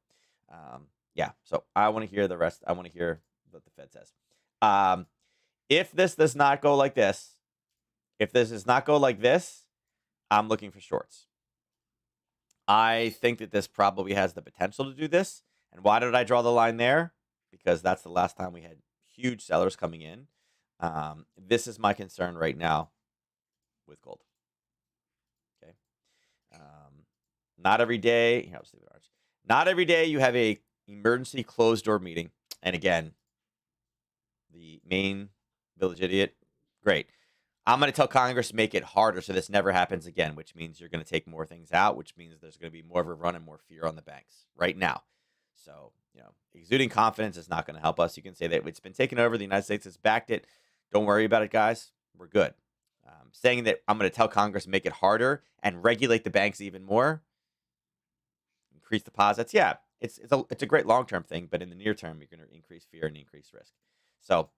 Yeah, so I want to hear the rest. I want to hear what the Fed says. If this does not go like this, I'm looking for shorts. I think that this probably has the potential to do this. And why did I draw the line there? Because that's the last time we had huge sellers coming in. This is my concern right now with gold. Okay. Not every day. Here, I'll just leave it orange. Not every day you have a emergency closed door meeting. And again, the main village idiot. Great. I'm going to tell Congress to make it harder so this never happens again, which means you're going to take more things out, which means there's going to be more of a run and more fear on the banks right now. So exuding confidence is not going to help us. You can say that it's been taken over. The United States has backed it. Don't worry about it, guys. We're good. Saying that I'm going to tell Congress make it harder and regulate the banks even more, increase deposits. Yeah, it's a great long term thing, but in the near term, you're going to increase fear and increase risk. So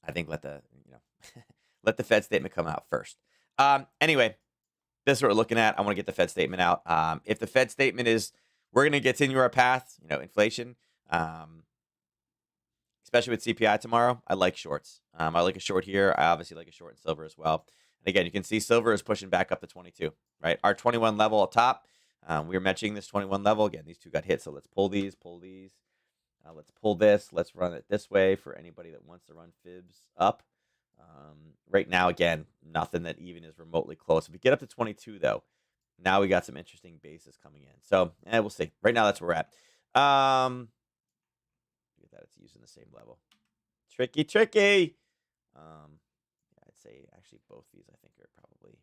I think let the let the Fed statement come out first. Anyway, this is what we're looking at. I want to get the Fed statement out. If the Fed statement is we're going to continue our path, inflation, especially with CPI tomorrow, I like shorts. I like a short here. I obviously like a short in silver as well. And again, you can see silver is pushing back up to 22, right? Our 21 level up top, we were mentioning this 21 level. Again, these two got hit, so let's pull these. Let's pull this. Let's run it this way for anybody that wants to run fibs up. Right now, again, nothing that even is remotely close. If we get up to 22, though, now we got some interesting bases coming in. So, we'll see. Right now, that's where we're at. That it's using the same level. Tricky. I'd say actually both these I think are probably.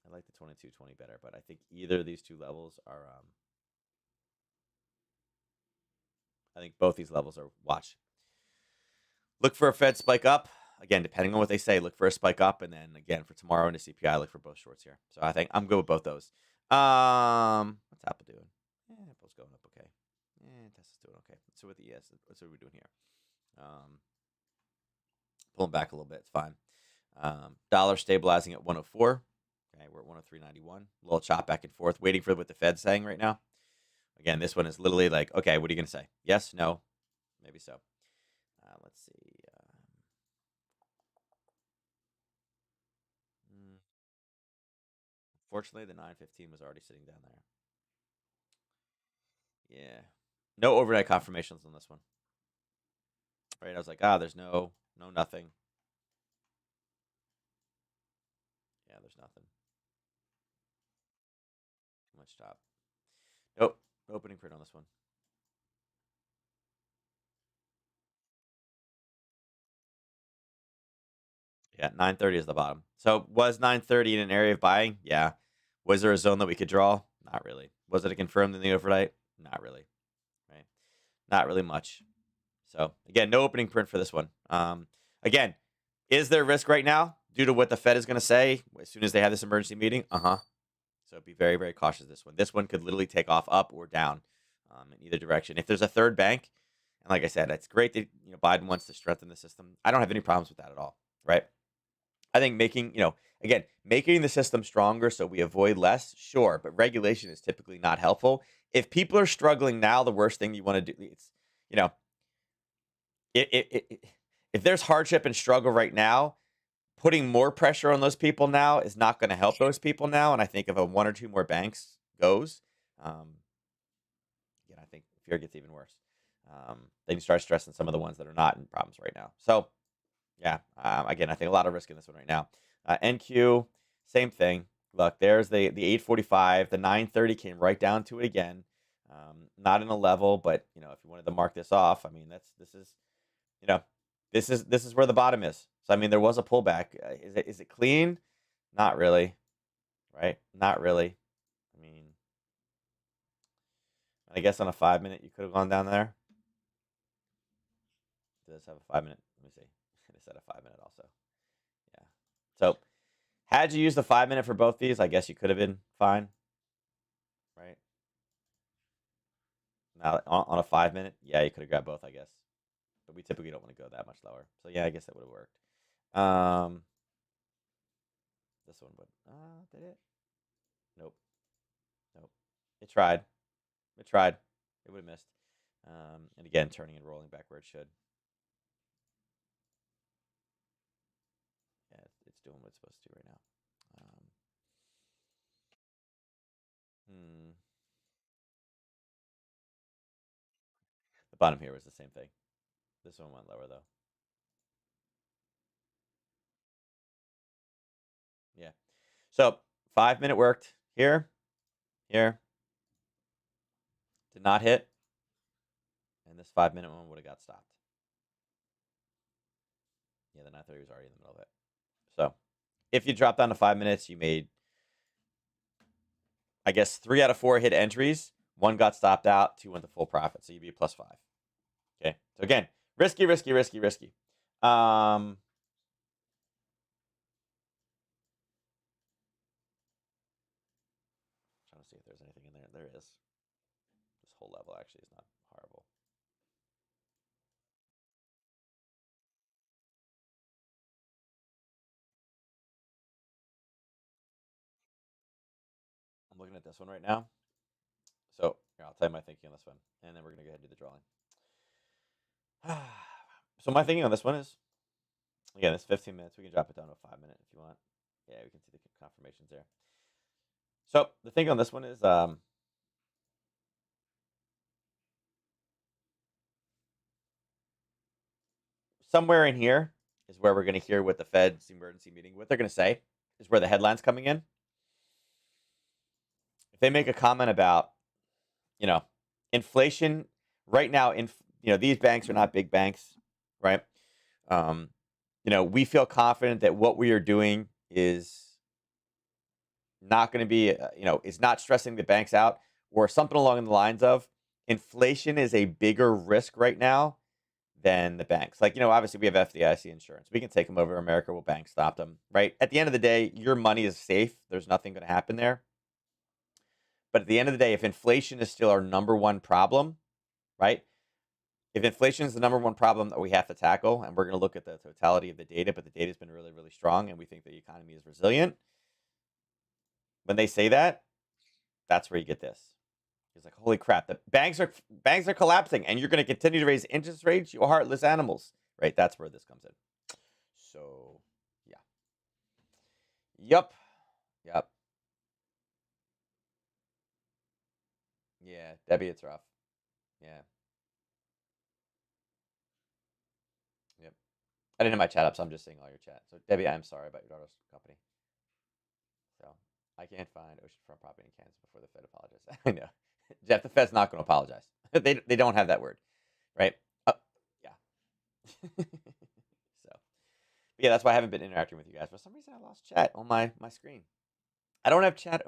I like the 22-20 better, but I think either of these two levels are. I think both these levels are watch. Look for a Fed spike up. Again, depending on what they say, look for a spike up. And then again, for tomorrow into CPI, look for both shorts here. So I think I'm good with both those. What's Apple doing? Apple's going up okay. Tesla's doing okay. Let's see what let's see what we're doing here. Pulling back a little bit. It's fine. Dollar stabilizing at 104. Okay, we're at 103.91. A little chop back and forth, waiting for what the Fed's saying right now. Again, this one is literally like, okay, what are you going to say? Yes, no, maybe so. Let's see. Fortunately, the 915 was already sitting down there. Yeah. No overnight confirmations on this one. Right? I was like, there's no nothing. Yeah, there's nothing. Too much top. Nope. Opening print on this one. Yeah, 930 is the bottom. So was 930 in an area of buying? Yeah. Was there a zone that we could draw? Not really. Was it confirmed in the overnight? Not really. Right? Not really much. So again, no opening print for this one. Again, is there risk right now due to what the Fed is going to say as soon as they have this emergency meeting? So be very, very cautious this one. This one could literally take off up or down in either direction. If there's a third bank, and like I said, it's great that Biden wants to strengthen the system. I don't have any problems with that at all, right? I think making the system stronger so we avoid less, sure, but regulation is typically not helpful. If people are struggling now, the worst thing you want to do, it's, if there's hardship and struggle right now, putting more pressure on those people now is not going to help those people now. And I think if one or two more banks goes, again, I think fear gets even worse. Then you start stressing some of the ones that are not in problems right now. So, yeah, again, I think a lot of risk in this one right now. NQ, same thing. Look, there's the 845. The 930 came right down to it again. Not in a level, but if you wanted to mark this off, I mean, this is where the bottom is. So I mean, there was a pullback. Is it clean? Not really, right? Not really. I mean, I guess on a 5-minute you could have gone down there. Does this have a 5-minute? Let me see. It said a 5-minute also. Yeah. So had you used the 5-minute for both these, I guess you could have been fine, right? Now on a 5-minute, yeah, you could have grabbed both, I guess. But we typically don't want to go that much lower. So yeah, I guess that would have worked. This one would. Did it? Nope. It tried. It would have missed. And again, turning and rolling back where it should. Yeah, it's doing what it's supposed to do right now. The bottom here was the same thing. This one went lower though. Yeah. So 5-minute worked here. Did not hit. And this 5-minute one would have got stopped. Yeah, the 930 was already in the middle of it. So if you drop down to 5 minutes, you made, I guess 3 out of 4 hit entries. 1 got stopped out. 2 went to full profit. So you'd be +5. Okay. So again, risky, risky, risky, risky. Trying to see if there's anything in there. There is. This whole level actually is not horrible. I'm looking at this one right now. So here, I'll tell you my thinking on this one, and then we're going to go ahead and do the drawing. So my thinking on this one is, again, it's 15 minutes. We can drop it down to a 5-minute if you want. Yeah, we can see the confirmations there. So the thing on this one is, somewhere in here is where we're going to hear what the Fed's emergency meeting, what they're going to say, is where the headline's coming in. If they make a comment about, inflation right now, these banks are not big banks, right? We feel confident that what we are doing is not going to be, is not stressing the banks out, or something along the lines of inflation is a bigger risk right now than the banks. Like, obviously we have FDIC insurance. We can take them over. America will bank stop them, right? At the end of the day, your money is safe. There's nothing going to happen there. But at the end of the day, if inflation is still our number one problem, right? If inflation is the number one problem that we have to tackle, and we're going to look at the totality of the data, but the data has been really, really strong, and we think the economy is resilient. When they say that, that's where you get this. It's like, holy crap, the banks are collapsing, and you're going to continue to raise interest rates, you heartless animals, right? That's where this comes in. So, yeah. Yep. Yeah, Debbie, it's rough. Yeah. Yep. I didn't have my chat up, so I'm just seeing all your chat. So, Debbie, I'm sorry about your daughter's company. So, I can't find oceanfront property in Kansas before the Fed apologizes. I know. Jeff, the Fed's not going to apologize. they don't have that word, right? Yeah. So, yeah, that's why I haven't been interacting with you guys. For some reason, I lost chat on my screen. I don't have chat.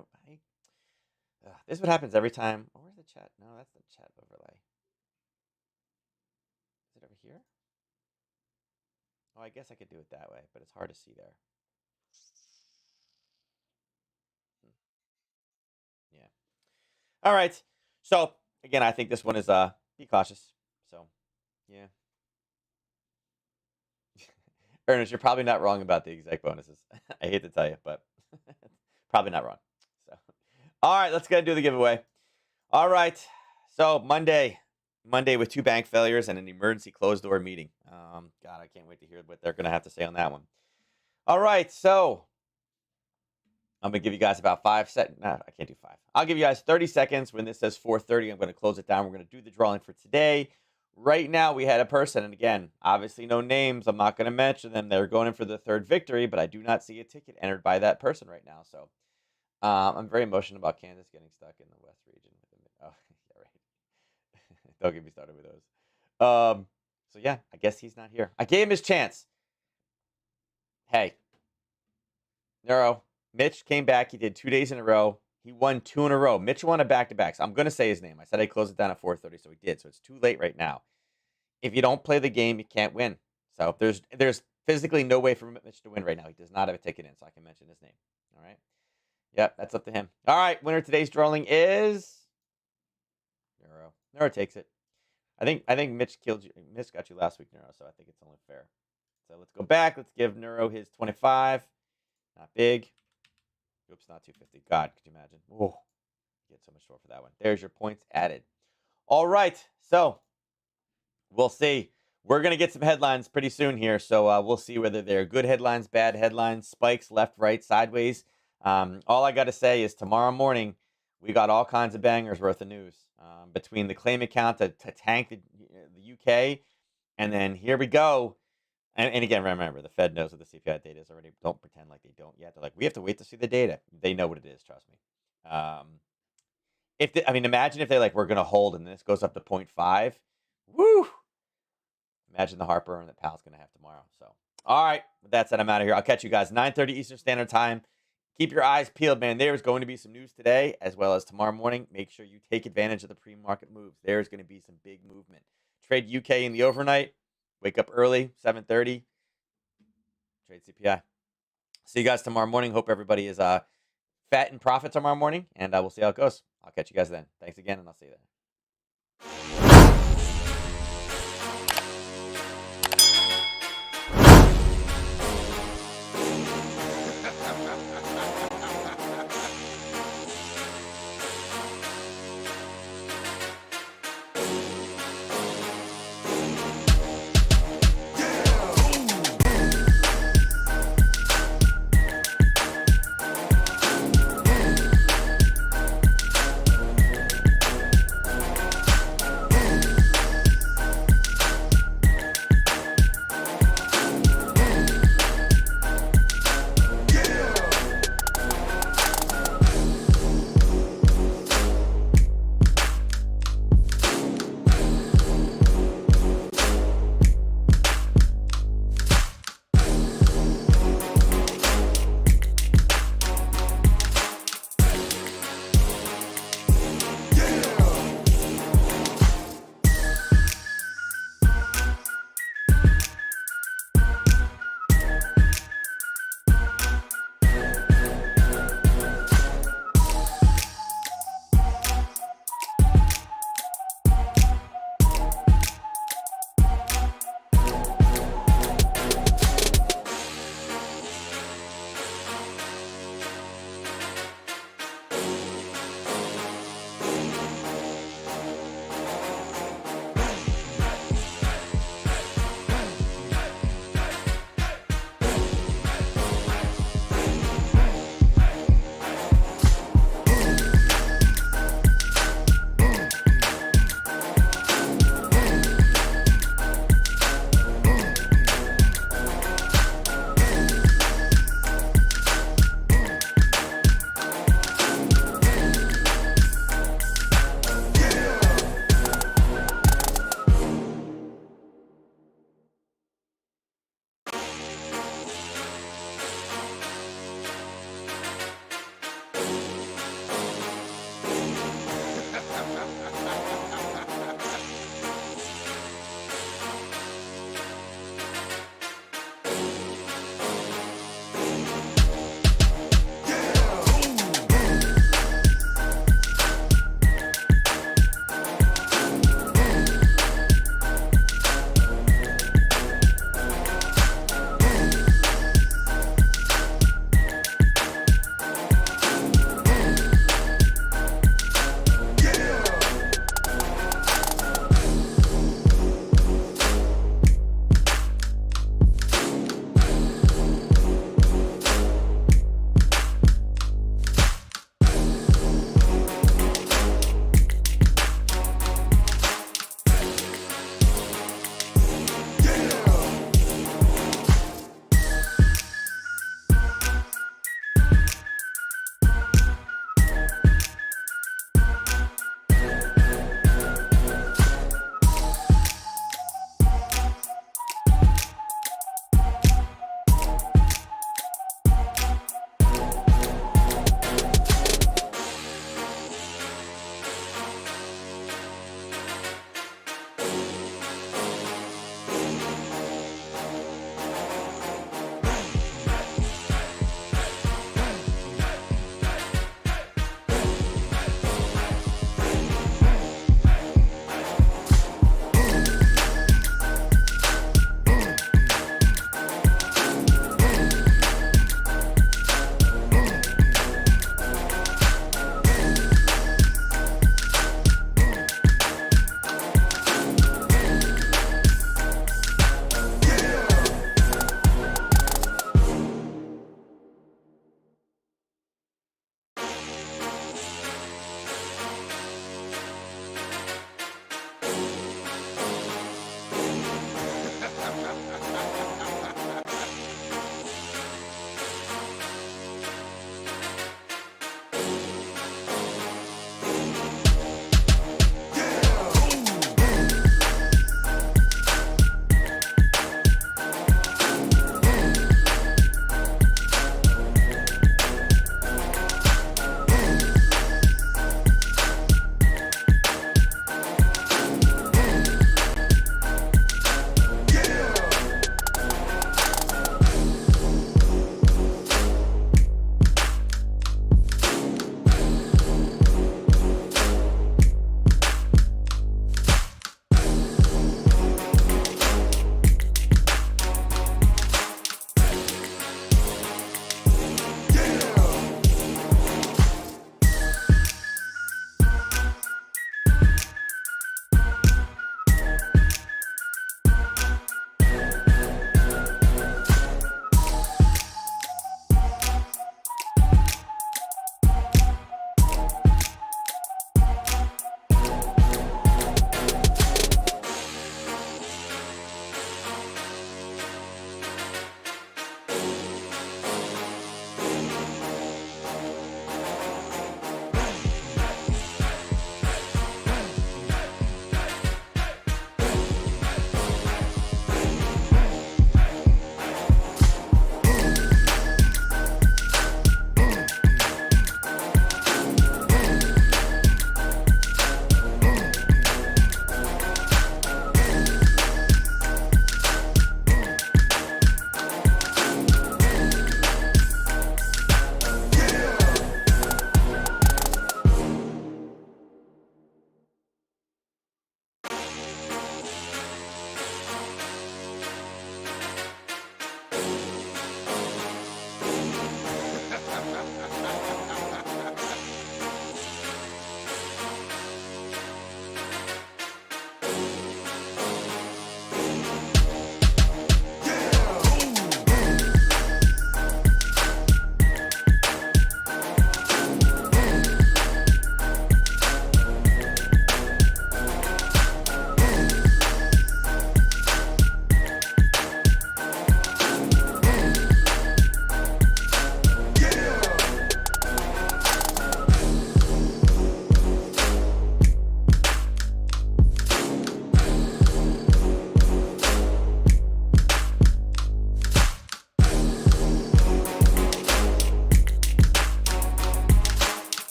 This is what happens every time. Oh, where's the chat? No, that's the chat overlay. Is it over here? Oh, I guess I could do it that way, but it's hard to see there. Yeah. All right. So again, I think this one is be cautious. So yeah. Ernest, you're probably not wrong about the exec bonuses. I hate to tell you, but probably not wrong. So all right, let's go ahead and do the giveaway. All right. So Monday with 2 bank failures and an emergency closed door meeting. God, I can't wait to hear what they're gonna have to say on that one. All right, so I'm gonna give you guys about 5 seconds. No, I can't do 5. I'll give you guys 30 seconds. When this says 4:30, I'm gonna close it down. We're gonna do the drawing for today. Right now, we had a person, and again, obviously no names. I'm not gonna mention them. They're going in for the 3rd victory, but I do not see a ticket entered by that person right now. So I'm very emotional about Kansas getting stuck in the West region. Oh, yeah, right. Don't get me started with those. So yeah, I guess he's not here. I gave him his chance. Hey, Neuro, Mitch came back. He did 2 days in a row. He won 2 in a row. Mitch won a back-to-back. So I'm going to say his name. I said I'd close it down at 4:30, so he did. So it's too late right now. If you don't play the game, you can't win. So there's physically no way for Mitch to win right now. He does not have a ticket in, so I can mention his name. All right? Yep, that's up to him. All right, winner of today's drawing is Neuro. Neuro takes it. I think Mitch killed you. Mitch got you last week, Neuro, so I think it's only fair. So let's go back. Let's give Neuro his 25. Not big. Oops, not 250. God, could you imagine? Oh, get so much more for that one. There's your points added. All right, so we'll see. We're going to get some headlines pretty soon here, so we'll see whether they're good headlines, bad headlines, spikes, left, right, sideways. All I got to say is tomorrow morning, we got all kinds of bangers worth of news between the claim account to tank the UK, and then here we go. And again, remember, the Fed knows what the CPI data is already. Don't pretend like they don't yet. They're like, we have to wait to see the data. They know what it is. Trust me. Imagine if they're like, we're going to hold and this goes up to 0.5. Woo! Imagine the heartburn that Powell's going to have tomorrow. So, all right. With that said, I'm out of here. I'll catch you guys 9:30 Eastern Standard Time. keep your eyes peeled, man. There is going to be some news today as well as tomorrow morning. Make sure you take advantage of the pre-market moves. There's going to be some big movement. Trade UK in the overnight. Wake up early, 7:30. Trade CPI. See you guys tomorrow morning. Hope everybody is fat in profit tomorrow morning, and we'll see how it goes. I'll catch you guys then. Thanks again, and I'll see you then.